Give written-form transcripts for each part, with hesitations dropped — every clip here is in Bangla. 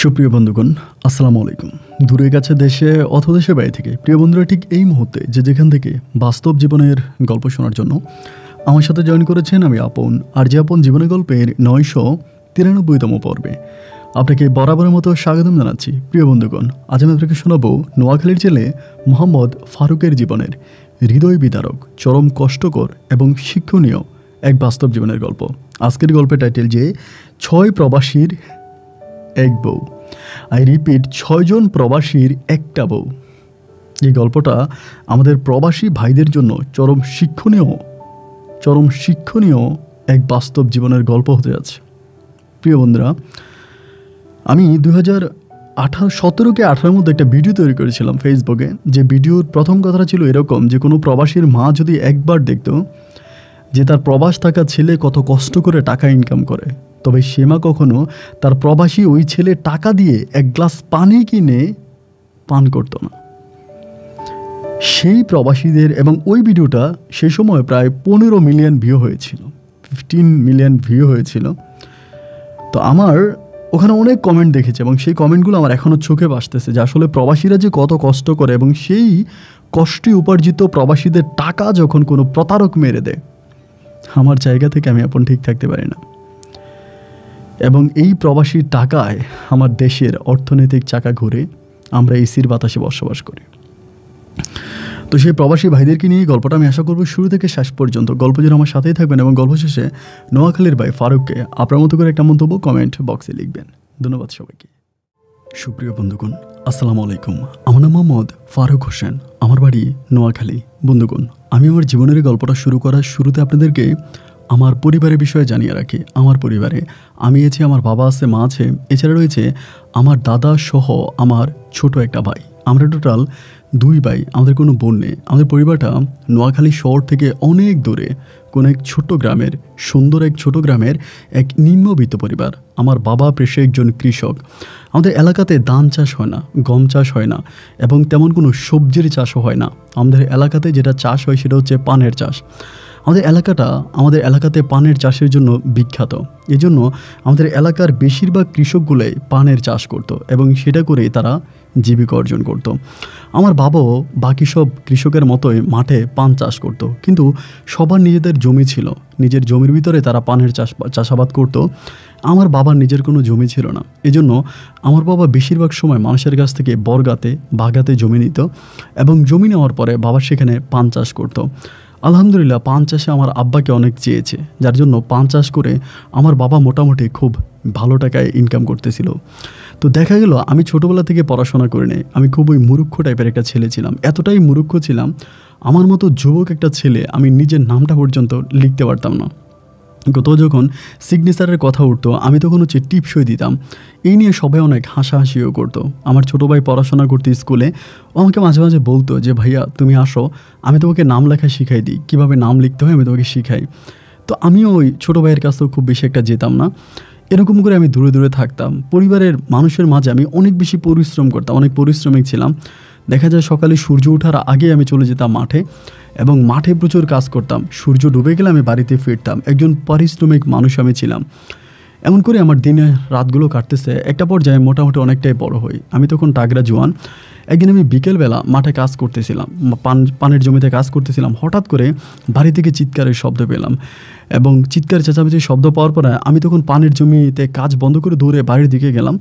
সুপ্রিয় বন্ধুগণ, আসসালামু আলাইকুম। দূরে কাছে দেশে অথবা দেশের বাইরে থেকে প্রিয় বন্ধুরা ঠিক এই মুহূর্তে যেখান থেকে বাস্তব জীবনের গল্প শোনার জন্য আমার সাথে জয়েন করেছেন আমি আপন, আর যে আপন জীবনের গল্পের 993তম পর্বে আপনাকে বরাবরের মতো স্বাগতম জানাচ্ছি। প্রিয় বন্ধুগণ, আজ আমি আপনাকে শোনাবো নোয়াখালীর ছেলে মোহাম্মদ ফারুকের জীবনের হৃদয় বিদারক, চরম কষ্টকর এবং শিক্ষণীয় এক বাস্তব জীবনের গল্প। আজকের গল্পের টাইটেল যে 6 প্রবাসীর এক বউ। আই রিপিট, 6 জন প্রবাসীর একটা বউ। এই গল্পটা আমাদের প্রবাসী ভাইদের জন্য চরম শিক্ষণীয় এক বাস্তব জীবনের গল্প হতে যাচ্ছে। প্রিয় বন্ধুরা, আমি 2017-18 মধ্যে একটা ভিডিও তৈরি করেছিলাম ফেসবুকে। যে ভিডিওর প্রথম কথাটা ছিল এরকম যে কোনো প্রবাসীর মা যদি একবার দেখতো যে তার প্রবাস থাকা ছেলে কত কষ্ট করে টাকা ইনকাম করে, তবে সে মা কখনো তার প্রবাসী ওই ছেলে টাকা দিয়ে এক গ্লাস পানি কিনে পান করত না। সেই প্রবাসীদের, এবং ওই ভিডিওটা সে সময় প্রায় 15 মিলিয়ন ভিউ হয়েছিল, 15 মিলিয়ন ভিউ হয়েছিল। তো আমার ওখানে অনেক কমেন্ট দেখেছে এবং সেই কমেন্টগুলো আমার এখনও চোখে ভাসতেছে যে আসলে প্রবাসীরা যে কত কষ্ট করে, এবং সেই কষ্টে উপার্জিত প্রবাসীদের টাকা যখন কোনো প্রতারক মেরে দেয়, আমার জায়গা থেকে আমি এখন ঠিক থাকতে পারি না। এবং এই প্রবাসীর টাকায় আমার দেশের অর্থনৈতিক চাকা ঘুরে, আমরা এসির বাতাসে বসবাস করি। তো সেই প্রবাসী ভাইদেরকে নিয়ে গল্পটা আমি আশা করব শুরু থেকে শেষ পর্যন্ত গল্প যেন আমার সাথেই থাকবেন, এবং গল্প শেষে নোয়াখালীর ভাই ফারুককে আপনার মতো করে একটা মন্তব্য কমেন্ট বক্সে লিখবেন। ধন্যবাদ সবাইকে। সুপ্রিয় বন্ধুগণ, আসসালামু আলাইকুম। আমার নাম মোহাম্মদ ফারুক হোসেন, আমার বাড়ি নোয়াখালী। বন্ধুগণ, আমি আমার জীবনের গল্পটা শুরু করার শুরুতে আপনাদেরকে আমার পরিবারের বিষয়ে জানিয়ে রাখি। আমার পরিবারে আমি আছি, আমার বাবা আছে, মা আছে, এছাড়া রয়েছে আমার দাদা সহ আমার ছোট একটা ভাই। আমরা টোটাল 2 ভাই, আমাদের কোনো বোন নেই। আমাদের পরিবারটা নোয়াখালী শহর থেকে অনেক দূরে কোনো এক ছোট্ট গ্রামের, সুন্দর এক ছোট গ্রামের এক নিম্নবিত্ত পরিবার। আমার বাবা পেশায় একজন কৃষক। আমাদের এলাকাতে ধান চাষ হয় না, গম চাষ হয় না, এবং তেমন কোনো সবজির চাষও হয় না। আমাদের এলাকাতে যেটা চাষ হয় সেটা হচ্ছে পানের চাষ। আমাদের এলাকাতে পানের চাষের জন্য বিখ্যাত। এজন্য আমাদের এলাকার বেশিরভাগ কৃষকগুলোই পানের চাষ করত, এবং সেটা করেই তারা জীবিকা অর্জন করত। আমার বাবাও বাকি সব কৃষকের মতোই মাঠে পান চাষ করত, কিন্তু সবার নিজেদের জমি ছিল। নিজের জমির ভিতরে তারা পানের চাষাবাদ করত। আমার বাবার নিজের কোনো জমি ছিল না। এজন্য আমার বাবা বেশিরভাগ সময় মানুষের কাছ থেকে বর্গাতে, বাগাতে জমি নিত, এবং জমি নেওয়ার পরে বাবা সেখানে পান চাষ করত। আলহামদুলিল্লাহ, পান চাষে আমার আব্বাকে অনেক চেয়েছে, যার জন্য পান চাষ করে আমার বাবা মোটামুটি খুব ভালো টাকায় ইনকাম করতেছিল। তো দেখা গেল আমি ছোটোবেলা থেকে পড়াশোনা করে নেই, আমি খুবই মূর্খ টাইপের একটা ছেলে ছিলাম। এতটাই মূর্খ ছিলাম, আমার মতো যুবক একটা ছেলে আমি নিজের নামটা পর্যন্ত লিখতে পারতাম না। তো যখন সিগনেচারের কথা উঠতো, আমি তখন হচ্ছে টিপসই দিতাম। এই নিয়ে সবাই অনেক হাসাহাসিও করতো। আমার ছোটো ভাই পড়াশোনা করতে স্কুলে, ও আমাকে মাঝে মাঝে বলতো যে ভাইয়া তুমি আসো, আমি তোমাকে নাম লেখা শিখাই দিই, কীভাবে নাম লিখতে হয় আমি তোমাকে শিখাই। তো আমিও ওই ছোটো ভাইয়ের কাছেও খুব বেশি একটা যেতাম না। এরকম করে আমি দূরে দূরে থাকতাম। পরিবারের মানুষের মাঝে আমি অনেক বেশি পরিশ্রম করতাম, অনেক পরিশ্রমিক ছিলাম। দেখা যায় সকালে সূর্য ওঠার আগে আমি চলে যেতাম মাঠে, এবং মাঠে প্রচুর কাজ করতাম। সূর্য ডুবে গেলে আমি বাড়িতে ফিরতাম। একজন পারিশ্রমিক মানুষ আমি ছিলাম। এমন করে আমার দিনে রাতগুলো কাটতেছে। একটা পর্যায়ে মোটামুটি অনেকটাই বড় হই। আমি তখন টাগরা জোয়ান। একদিন আমি বিকেলবেলা মাঠে কাজ করতেছিলাম, পানের জমিতে কাজ করতেছিলাম। হঠাৎ করে বাড়ি থেকে চিৎকারের শব্দ পেলাম, এবং চিৎকার চেঁচামেচির শব্দ পাওয়ার পরে আমি তখন পানের জমিতে কাজ বন্ধ করে দৌড়ে বাড়ির দিকে গেলাম।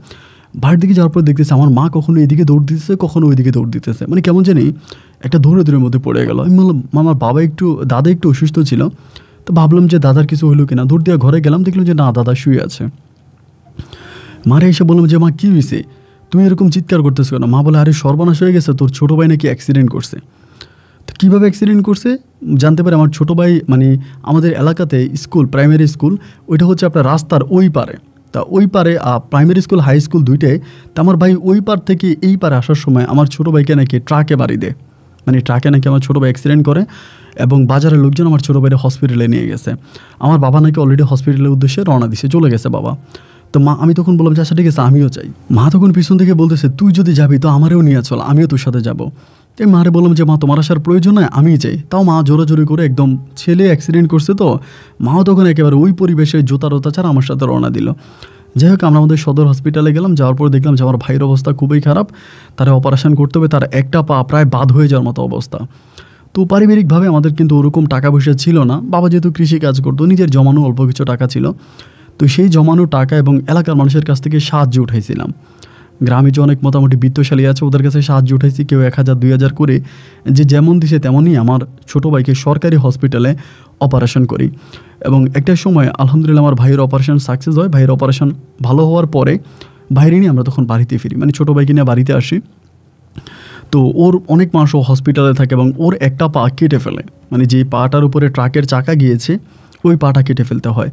বাড়ির দিকে যাওয়ার পর দেখতেছি আমার মা কখনো এদিকে দৌড় দিতেছে, কখনো ওইদিকে দৌড় দিতেছে, মানে কেমন জানি একটা দৌড়ের মধ্যে পড়ে গেল। আমি বললাম, আমার দাদা একটু অসুস্থ ছিল, তো ভাবলাম যে দাদার কিছু হইলো কিনা। দৌড় দিয়ে ঘরে গেলাম, দেখলাম যে না, দাদা শুয়ে আছে। মারে এসে বললাম যে মা কী হয়েছে, তুমি এরকম চিৎকার করতেছো কেন? মা বলে, আরে সর্বনাশ হয়ে গেছে, তোর ছোটো ভাই নাকি অ্যাক্সিডেন্ট করছে। তো কীভাবে অ্যাক্সিডেন্ট করছে জানতে পারে আমার ছোটো ভাই, মানে আমাদের এলাকাতে স্কুল, প্রাইমারি স্কুল, ওইটা হচ্ছে আপনার রাস্তার ওই পারে। তা ওই পারে প্রাইমারি স্কুল, হাই স্কুল দুইটাই। তা আমার ভাই ওই পার থেকে এই পারে আসার সময় আমার ছোটো ভাইকে নাকি ট্রাকে বাড়ি দেয়, মানে ট্রাকে নাকি আমার ছোটো ভাই অ্যাক্সিডেন্ট করে, এবং বাজারের লোকজন আমার ছোটো ভাইয়ের হসপিটালে নিয়ে গেছে। আমার বাবা নাকি অলরেডি হসপিটালের উদ্দেশ্যে রওনা দিছে, চলে গেছে বাবা। তো মা, আমি তখন বললাম যে আচ্ছা ঠিক আছে, আমিও চাই। মা তখন পিছন থেকে বলতেছে, তুই যদি যাবি তো আমারও নিয়ে চল, আমিও তোর সাথে যাবো। তাই মারে বললাম যে মা, তোমার আসার প্রয়োজন নয়, আমিই চাই। তাও মা জোরাজোরি করে, একদম ছেলে অ্যাক্সিডেন্ট করছে তো মাও তখন একেবারে ওই পরিবেশে জুতা ছাড়া আমার সাথে রওনা দিল। যাই হোক আমরা আমাদের সদর হসপিটালে গেলাম, যাওয়ার পর দেখলাম যে আমার ভাইয়ের অবস্থা খুবই খারাপ, তারা অপারেশন করতে হবে, তার একটা পা প্রায় বাদ হয়ে যাওয়ার মতো অবস্থা। তো পারিবারিকভাবে আমাদের কিন্তু ওরকম টাকা পয়সা ছিল না, বাবা যেহেতু কৃষি কাজ করতো, নিজের জমানো অল্প কিছু টাকা ছিল, তো সেই জমানো টাকা এবং এলাকার মানুষের কাছ থেকে সাহায্য উঠাইছিলাম। গ্রামে যে অনেক মোটামুটি বিত্তশালী আছে ওদের কাছে সাহায্য উঠাইছি, কেউ 1000 2000 করে, যে যেমন দিছে তেমনই আমার ছোটো ভাইকে সরকারি হসপিটালে অপারেশন করি। এবং একটা সময় আলহামদুলিল্লাহ আমার ভাইয়ের অপারেশন সাকসেস হয়। ভাইয়ের অপারেশন ভালো হওয়ার পরে বাইরে নিয়ে আমরা তখন বাড়িতে ফিরি, মানে ছোটো ভাইকে নিয়ে বাড়িতে আসি। তো ওর অনেক মাস ও হসপিটালে থাকে এবং ওর একটা পা কেটে ফেলে, মানে যে পাটার উপরে ট্রাকের চাকা গিয়েছে ওই পাটা কেটে ফেলতে হয়।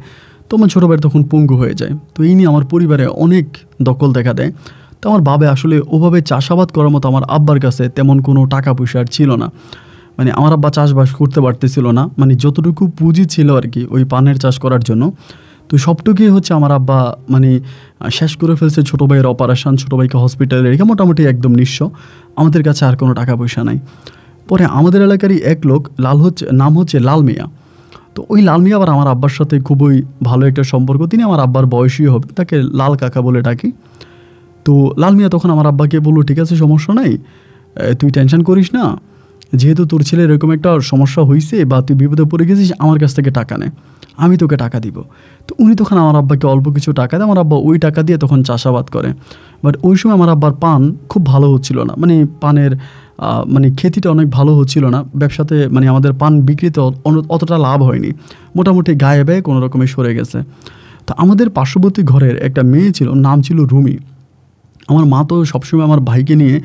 তো আমার ছোটো ভাই তখন পঙ্গু হয়ে যায়। তো এই নিয়ে আমার পরিবারে অনেক দখল দেখা দেয়। তো আমার বাবা আসলে ওভাবে চাষাবাদ করার মতো আমার আব্বার কাছে তেমন কোনো টাকা পয়সা আর ছিল না, মানে আমার আব্বা চাষবাস করতে পারতেছিল না, মানে যতটুকু পুঁজি ছিল আর কি ওই পানের চাষ করার জন্য, তো সবটুকুই হচ্ছে আমার আব্বা মানে শেষ করে ফেলছে ছোটো ভাইয়ের অপারেশন, ছোটো ভাইকে হসপিটালে রেখে মোটামুটি একদম নিঃস্ব, আমাদের কাছে আর কোনো টাকা পয়সা নাই। পরে আমাদের এলাকারই এক লোক নাম হচ্ছে লাল মিয়া। তো ওই লাল মিয়া আবার আমার আব্বার সাথে খুবই ভালো একটা সম্পর্ক, তিনি আমার আব্বার বয়সী হবে, তাকে লাল কাকা বলে ডাকি। তো লাল মিয়া তখন আমার আব্বাকে বললো, ঠিক আছে সমস্যা নাই, তুই টেনশন করিস না, যেহেতু তোর ছেলের এরকম একটা সমস্যা হয়েছে বা তুই বিপদে পড়ে গেছিস, আমার কাছ থেকে টাকা নে, আমি তোকে টাকা দিব। তো উনি তখন আমার আব্বাকে অল্প কিছু টাকা দেয়, আমার আব্বা ওই টাকা দিয়ে তখন চাষাবাদ করে। বাট ওই সময় আমার আব্বার পান খুব ভালো হচ্ছিল না, মানে পানের মানে খেতিটা অনেক ভালো হচ্ছিল না, ব্যবসাতে মানে আমাদের পান বিক্রিতে অতটা লাভ হয়নি, মোটামুটি গায়ে ব্যয়ে কোনো রকমে সরে গেছে। তো আমাদের পার্শ্ববর্তী ঘরের একটা মেয়ে ছিল, নাম ছিল রুমি। আমার মা তো সবসময় আমার ভাইকে নিয়ে,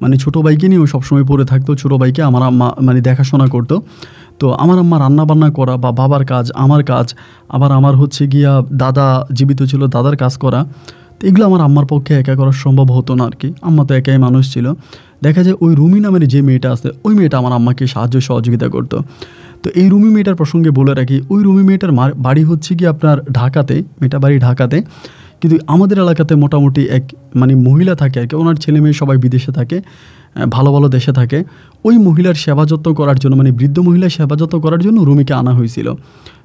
মানে ছোটো ভাইকে নিয়েও সবসময় পড়ে থাকতো, ছোটো ভাইকে আমার আম্মা মানে দেখাশোনা করতো। তো আমার আম্মা রান্নাবান্না করা বা বাবার কাজ, আমার কাজ, আবার আমার হচ্ছে গিয়া দাদা জীবিত ছিল, দাদার কাজ করা, তো এগুলো আমার আম্মার পক্ষে একা করা সম্ভব হতো না আর কি, আম্মা তো একাই মানুষ ছিল। দেখা যায় ওই রুমি নামের যে মেয়েটা আছে ওই মেয়েটা আমার আম্মাকে সাহায্য সহযোগিতা করতো। তো এই রুমি মেয়েটার প্রসঙ্গে বলে রাখি, ওই রুমি মেয়েটার বাড়ি হচ্ছে কি আপনার ঢাকাতে, মেয়েটা বাড়ি ঢাকাতে, কিন্তু আমাদের এলাকাতে মোটামুটি এক মানে মহিলা থাকে আর কি, ওনার ছেলে মেয়ে সবাই বিদেশে থাকে, ভালো ভালো দেশে থাকে। ওই মহিলার সেবা যত্ন করার জন্য, মানে বৃদ্ধ মহিলার সেবা যত্ন করার জন্য রুমিকে আনা হয়েছিল,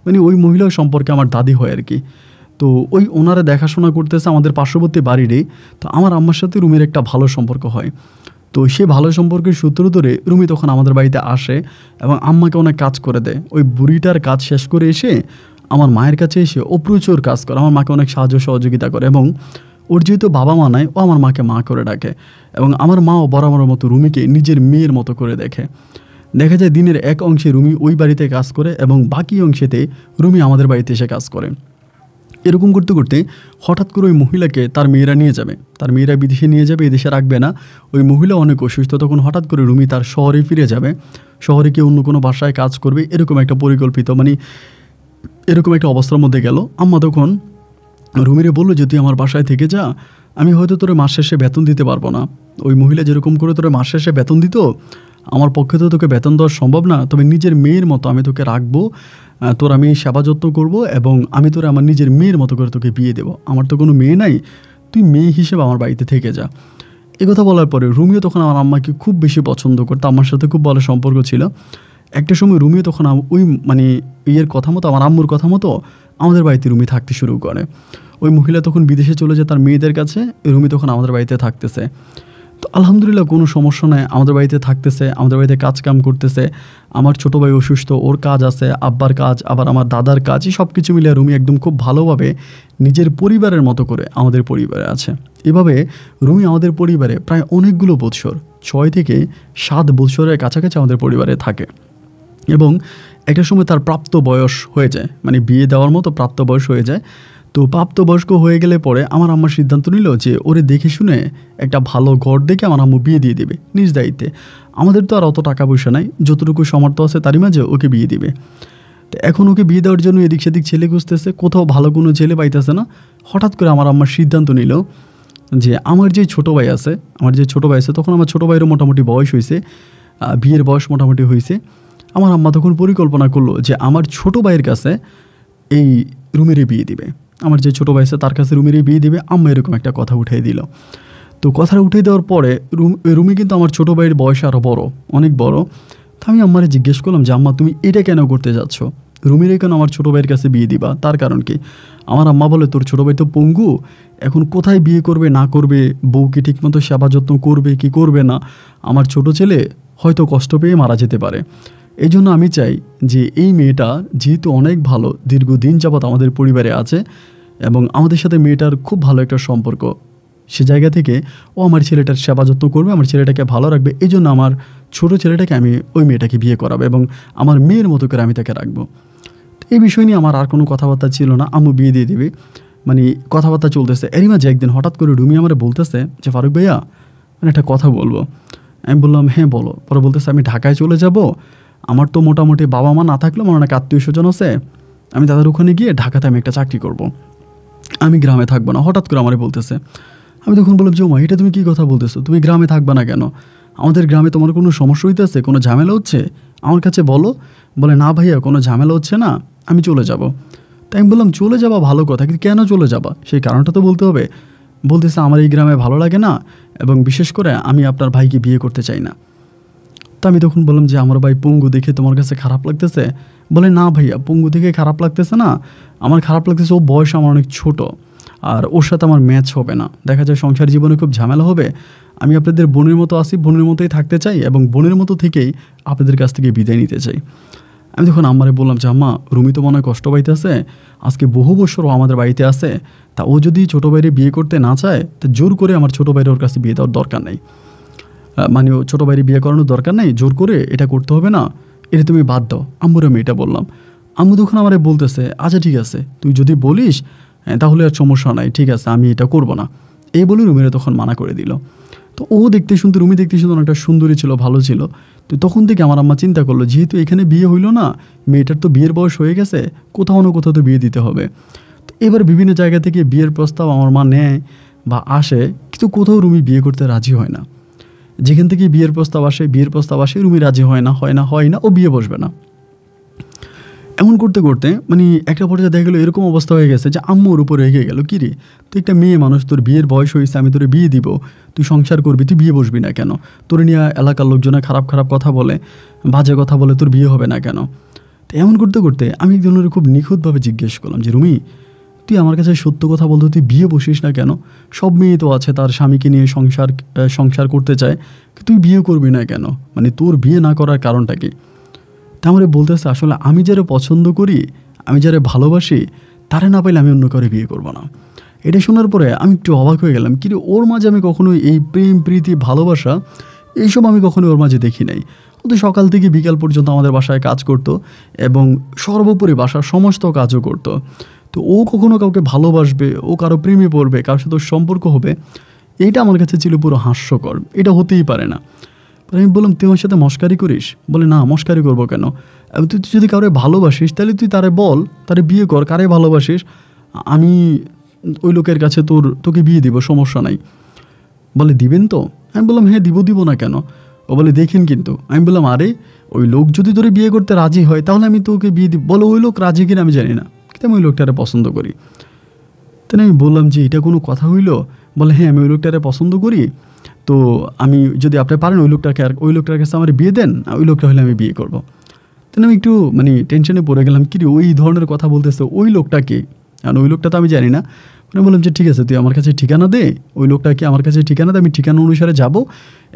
মানে ওই মহিলা সম্পর্কে আমার দাদি হয় আর কি। তো ওই ওনারা দেখাশোনা করতেছে আমাদের পার্শ্ববর্তী বাড়িরই। তো আমার আম্মার সাথে রুমির একটা ভালো সম্পর্ক হয়। তো সে ভালো সম্পর্কের সূত্র ধরে রুমি তখন আমাদের বাড়িতে আসে এবং আম্মাকে অনেক কাজ করে দেয়। ওই বুড়িটার কাজ শেষ করে এসে আমার মায়ের কাছে এসে ও প্রচুর কাজ করে, আমার মাকে অনেক সাহায্য সহযোগিতা করে, এবং ওর যেহেতু বাবা মা নাই ও আমার মাকে মা করে ডাকে, এবং আমার মাও বরাবরের মতো রুমিকে নিজের মেয়ের মতো করে দেখে। দেখা যায় দিনের এক অংশে রুমি ওই বাড়িতে কাজ করে এবং বাকি অংশেতে রুমি আমাদের বাড়িতে এসে কাজ করে। এরকম করতে করতে হঠাৎ করে ওই মহিলাকে তার মেয়েরা নিয়ে যাবে, তার মেয়েরা বিদেশে নিয়ে যাবে, এদেশে রাখবে না। ওই মহিলা অনেক অসুস্থ, তখন হঠাৎ করে রুমি তার শহরে ফিরে যাবে, শহরে গিয়ে অন্য কোনো বাসায় কাজ করবে, এরকম একটা পরিকল্পিত মানে এরকম একটা অবস্থার মধ্যে গেল। আম্মা তখন রুমিরে বললো যে তুই আমার বাসায় থেকে যা, আমি হয়তো তোরে মাস শেষে বেতন দিতে পারবো না। ওই মহিলা যেরকম করে তোরে মাস শেষে বেতন দিত, আমার পক্ষে তো তোকে বেতন দেওয়া সম্ভব না, তবে নিজের মেয়ের মতো আমি তোকে রাখবো, তোর আমি সেবা যত্ন করবো এবং আমি তোরে আমার নিজের মেয়ের মতো করে তোকে বিয়ে দেবো। আমার তো কোনো মেয়ে নাই, তুই মেয়ে হিসেবে আমার বাড়িতে থেকে যা। কথা বলার পরে রুমিও তখন আমার আম্মাকে খুব বেশি পছন্দ করতো, আমার সাথে খুব ভালো সম্পর্ক ছিল। একটা সময় রুমিও তখন ওই মানে ইয়ের কথা মতো, আমার আম্মুর কথা মতো আমাদের বাড়িতে রুমি থাকতে শুরু করে। ওই মহিলা তখন বিদেশে চলে যায় তার মেয়েদের কাছে, রুমি তখন আমাদের বাড়িতে থাকতেছে। তো আলহামদুলিল্লাহ কোনো সমস্যা নেই, আমাদের বাড়িতে থাকতেছে, আমাদের বাড়িতে কাজ কাম করতেছে। আমার ছোটো ভাই অসুস্থ, ওর কাজ আছে, আব্বার কাজ, আবার আমার দাদার কাজ, এই সব কিছু মিলিয়ে রুমি একদম খুব ভালোভাবে নিজের পরিবারের মতো করে আমাদের পরিবারে আছে। এভাবে রুমি আমাদের পরিবারে প্রায় অনেকগুলো বৎসর, 6 থেকে 7 বৎসরের কাছাকাছি আমাদের পরিবারে থাকে। এবং একটা সময় তার প্রাপ্ত বয়স হয়ে যায়, মানে বিয়ে দেওয়ার মতো প্রাপ্ত বয়স হয়ে যায়। তো প্রাপ্তবয়স্ক হয়ে গেলে পরে আমার আম্মা সিদ্ধান্ত নিল যে ওরে দেখে শুনে একটা ভালো ঘর দেখে আমার আম্মু বিয়ে দিয়ে দেবে নিজ দায়িত্বে। আমাদের তো আর অত টাকা পয়সা নাই, যতটুকু সামর্থ্য আছে তারই মাঝে ওকে বিয়ে দিবে। তো এখন ওকে বিয়ে দেওয়ার জন্য এদিক সেদিক ছেলে খুঁজতেছে, কোথাও ভালো কোনো ছেলে পাইতেছে না। হঠাৎ করে আমার আম্মার সিদ্ধান্ত নিল যে আমার যে ছোটো ভাই আছে, তখন আমার ছোটো ভাইয়েরও মোটামুটি বয়স হয়েছে, বিয়ের বয়স মোটামুটি হয়েছে। আমার আম্মা তখন পরিকল্পনা করলো যে আমার ছোটো ভাইয়ের কাছে এই রুমিরে বিয়ে দিবে, আমার যে ছোটো ভাই আছে তার কাছে রুমিরে বিয়ে দিবে। আম্মা এরকম একটা কথা উঠিয়ে দিল। তো কথাটা উঠিয়ে দেওয়ার পরে রুমি কিন্তু আমার ছোটো ভাইয়ের বয়স আরও বড়, অনেক বড়। তো আমি আম্মারে জিজ্ঞেস করলাম যে আম্মা তুমি এটা কেন করতে যাচ্ছ, রুমিরে কেন আমার ছোটো ভাইয়ের কাছে বিয়ে দিবা, তার কারণ কি? আমার আম্মা বলে তোর ছোটো ভাই তো পঙ্গু, এখন কোথায় বিয়ে করবে না করবে, বউকে ঠিকমতো সেবা যত্ন করবে কি করবে না, আমার ছোট ছেলে হয়তো কষ্ট পেয়ে মারা যেতে পারে। এই জন্য আমি চাই যে এই মেয়েটা যেহেতু অনেক ভালো, দীর্ঘদিন যাবৎ আমাদের পরিবারে আছে এবং আমাদের সাথে মেয়েটার খুব ভালো একটা সম্পর্ক, সে জায়গা থেকে ও আমার ছেলেটার সেবা যত্ন করবে, আমার ছেলেটাকে ভালো রাখবে। এই জন্য আমার ছোট ছেলেটাকে আমি ওই মেয়েটাকে বিয়ে করাবো এবং আমার মেয়ের মতো করে আমি তাকে রাখবো। এই বিষয় নিয়ে আমার আর কোনো কথাবার্তা ছিল না, আম্মু বিয়ে দিয়ে দেবে মানে কথাবার্তা চলতেছে। এরই মাঝে একদিন হঠাৎ করে রুমি আমার বলতেছে যে ফারুক ভাইয়া মানে একটা কথা বলবো। আমি বললাম হ্যাঁ বলো। পরে বলতেছে আমি ঢাকায় চলে যাব, আমার তো মোটামুটি বাবা মা না থাকলেও আমার অনেক আত্মীয় স্বজন আছে, আমি তাদের ওখানে গিয়ে ঢাকাতে আমি একটা চাকরি করব, আমি গ্রামে থাকবো না। হঠাৎ করে আমার বলতেছে। আমি তখন বললাম যে মা এটা তুমি কী কথা বলতেছো, তুমি গ্রামে থাকবে না কেন? আমাদের গ্রামে তোমার কোনো সমস্যা হইতেছে, কোনো ঝামেলা হচ্ছে, আমার কাছে বলো। বলে না ভাইয়া কোনো ঝামেলা হচ্ছে না, আমি চলে যাব। তাই আমি বললাম চলে যাবা ভালো কথা, কিন্তু কেন চলে যাবা সেই কারণটা তো বলতে হবে। বলতেছে আমার এই গ্রামে ভালো লাগে না এবং বিশেষ করে আমি আপনার ভাইকে বিয়ে করতে চাই না। তো আমি তখন বললাম যে আমার ভাই পঙ্গু দেখে তোমার কাছে খারাপ লাগতেছে? বলে না ভাইয়া পঙ্গু দেখে খারাপ লাগতেছে না, আমার খারাপ লাগতেছে ও বয়স আমার অনেক ছোট আর ওর সাথে আমার ম্যাচ হবে না, দেখা যায় সংসার জীবনে খুব ঝামেলা হবে। আমি আপনাদের বোনের মতো আসি, বোনের মতোই থাকতে চাই এবং বোনের মতো থেকেই আপনাদের কাছ থেকে বিদায় নিতে চাই। আমি তখন আম্মারে বললাম যে আম্মা রুমি তো মনে হয় কষ্ট পাইতেছে, আজকে বহু বছর ও আমাদের বাড়িতে আছে, তা ও যদি ছোটো ভাইরে বিয়ে করতে না চায় তা জোর করে আমার ছোটো ভাইয়ের ওর কাছে বিয়ে দেওয়ার দরকার নেই, মানে ও ছোটো ভাইরে বিয়ে করানোর দরকার নেই, জোর করে এটা করতে হবে না, এটা তুমি বাদ দাও। আম্মুর আমি এটা বললাম। আম্মু তখন আমারে বলতেছে আচ্ছা ঠিক আছে তুই যদি বলিস তাহলে আর সমস্যা নাই, ঠিক আছে আমি এটা করব না, এই বলে রুমিরে তখন মানা করে দিল। তো ও দেখতে শুনতে, রুমি দেখতে শুনতে অনেকটা সুন্দরী ছিল, ভালো ছিল। তো তখন থেকে আমার আম্মা চিন্তা করলো যেহেতু এখানে বিয়ে হইলো না, মেয়েটার তো বিয়ের বয়স হয়ে গেছে, কোথাও না কোথাও তো বিয়ে দিতে হবে। তো এবার বিভিন্ন জায়গা থেকে বিয়ের প্রস্তাব আমার মা নেয় বা আসে, কিন্তু কোথাও রুমি বিয়ে করতে রাজি হয় না। যেখান থেকে বিয়ের প্রস্তাব আসে রুমি রাজি হয় না, ও বিয়ে বসবে না। এমন করতে করতে মানে একটা পর্যায়ে দেখা গেলো এরকম অবস্থা হয়ে গেছে যে আম্মুর উপরে রেগে গেল, কী রে তুই একটা মেয়ে মানুষ, তোর বিয়ের বয়স হয়েছে, আমি তোর বিয়ে দিব, তুই সংসার করবি, তুই বিয়ে বসবি না কেন? তোর নিয়ে এলাকার লোকজনে খারাপ খারাপ কথা বলে, বাজে কথা বলে, তোর বিয়ে হবে না কেন? তো এমন করতে করতে আমি একজনের খুব নিখুঁতভাবে জিজ্ঞেস করলাম যে রুমি তুই আমার কাছে সত্য কথা বলতো, তুই বিয়ে বসিস না কেন? সব মেয়ে তো আছে তার স্বামীকে নিয়ে সংসার করতে চায়, তুই বিয়ে করবি না কেন? মানে তোর বিয়ে না করার কারণটা কি? তা আমার বলতেছে আসলে আমি যারা পছন্দ করি, আমি যারা ভালোবাসি, তারা না পাইলে আমি অন্য কাউকে বিয়ে করব না। এটা শোনার পরে আমি একটু অবাক হয়ে গেলাম, কিন্তু ওর মাঝে আমি কখনোই এই প্রেম প্রীতি ভালোবাসা এইসব আমি কখনোই ওর মাঝে দেখি নাই। ও তো সকাল থেকে বিকাল পর্যন্ত আমাদের বাসায় কাজ করতো এবং সর্বোপরি বাসার সমস্ত কাজও করতো। তো ও কখনো কাউকে ভালোবাসবে, ও কারো প্রেমে পড়বে, কারোর সাথে সম্পর্ক হবে, এইটা আমার কাছে ছিল পুরো হাস্যকর, এটা হতেই পারে না। আমি বললাম তুই আমার সাথে মস্কারি করিস? বলে না মস্কারি করবো কেন, তুই যদি কারো ভালোবাসিস তাহলে তুই তারে বল, তারে বিয়ে কর, কারে ভালোবাসিস, আমি ওই লোকের কাছে তোকে বিয়ে দিব, সমস্যা নাই। বলে দিবেন তো? আমি বললাম হ্যাঁ দিব না কেন? ও বলে দেখেন কিন্তু। আমি বললাম আরে ওই লোক যদি তোরে বিয়ে করতে রাজি হয় তাহলে আমি তোকে বিয়ে দিব। বলে ওই লোক রাজি কিনা আমি জানি না, কিন্তু আমি ওই লোকটারে পছন্দ করি। তাই আমি বললাম যে এটা কোনো কথা হইলো? বলে হ্যাঁ আমি ওই লোকটারে পছন্দ করি, তো আমি যদি আপনি পারেন ওই লোকটার কাছে আমার বিয়ে দেন, ওই লোকটা হলে আমি বিয়ে করবো। তাহলে আমি একটু মানে টেনশনে পড়ে গেলাম, কি ওই ধরনের কথা বলতেছে, ওই লোকটা কে? কারণ ওই লোকটা তো আমি জানি না। মানে বললাম যে ঠিক আছে তুই আমার কাছে ঠিকানা দে, ওই লোকটাকে আমার কাছে ঠিকানা দে, আমি ঠিকানা অনুসারে যাব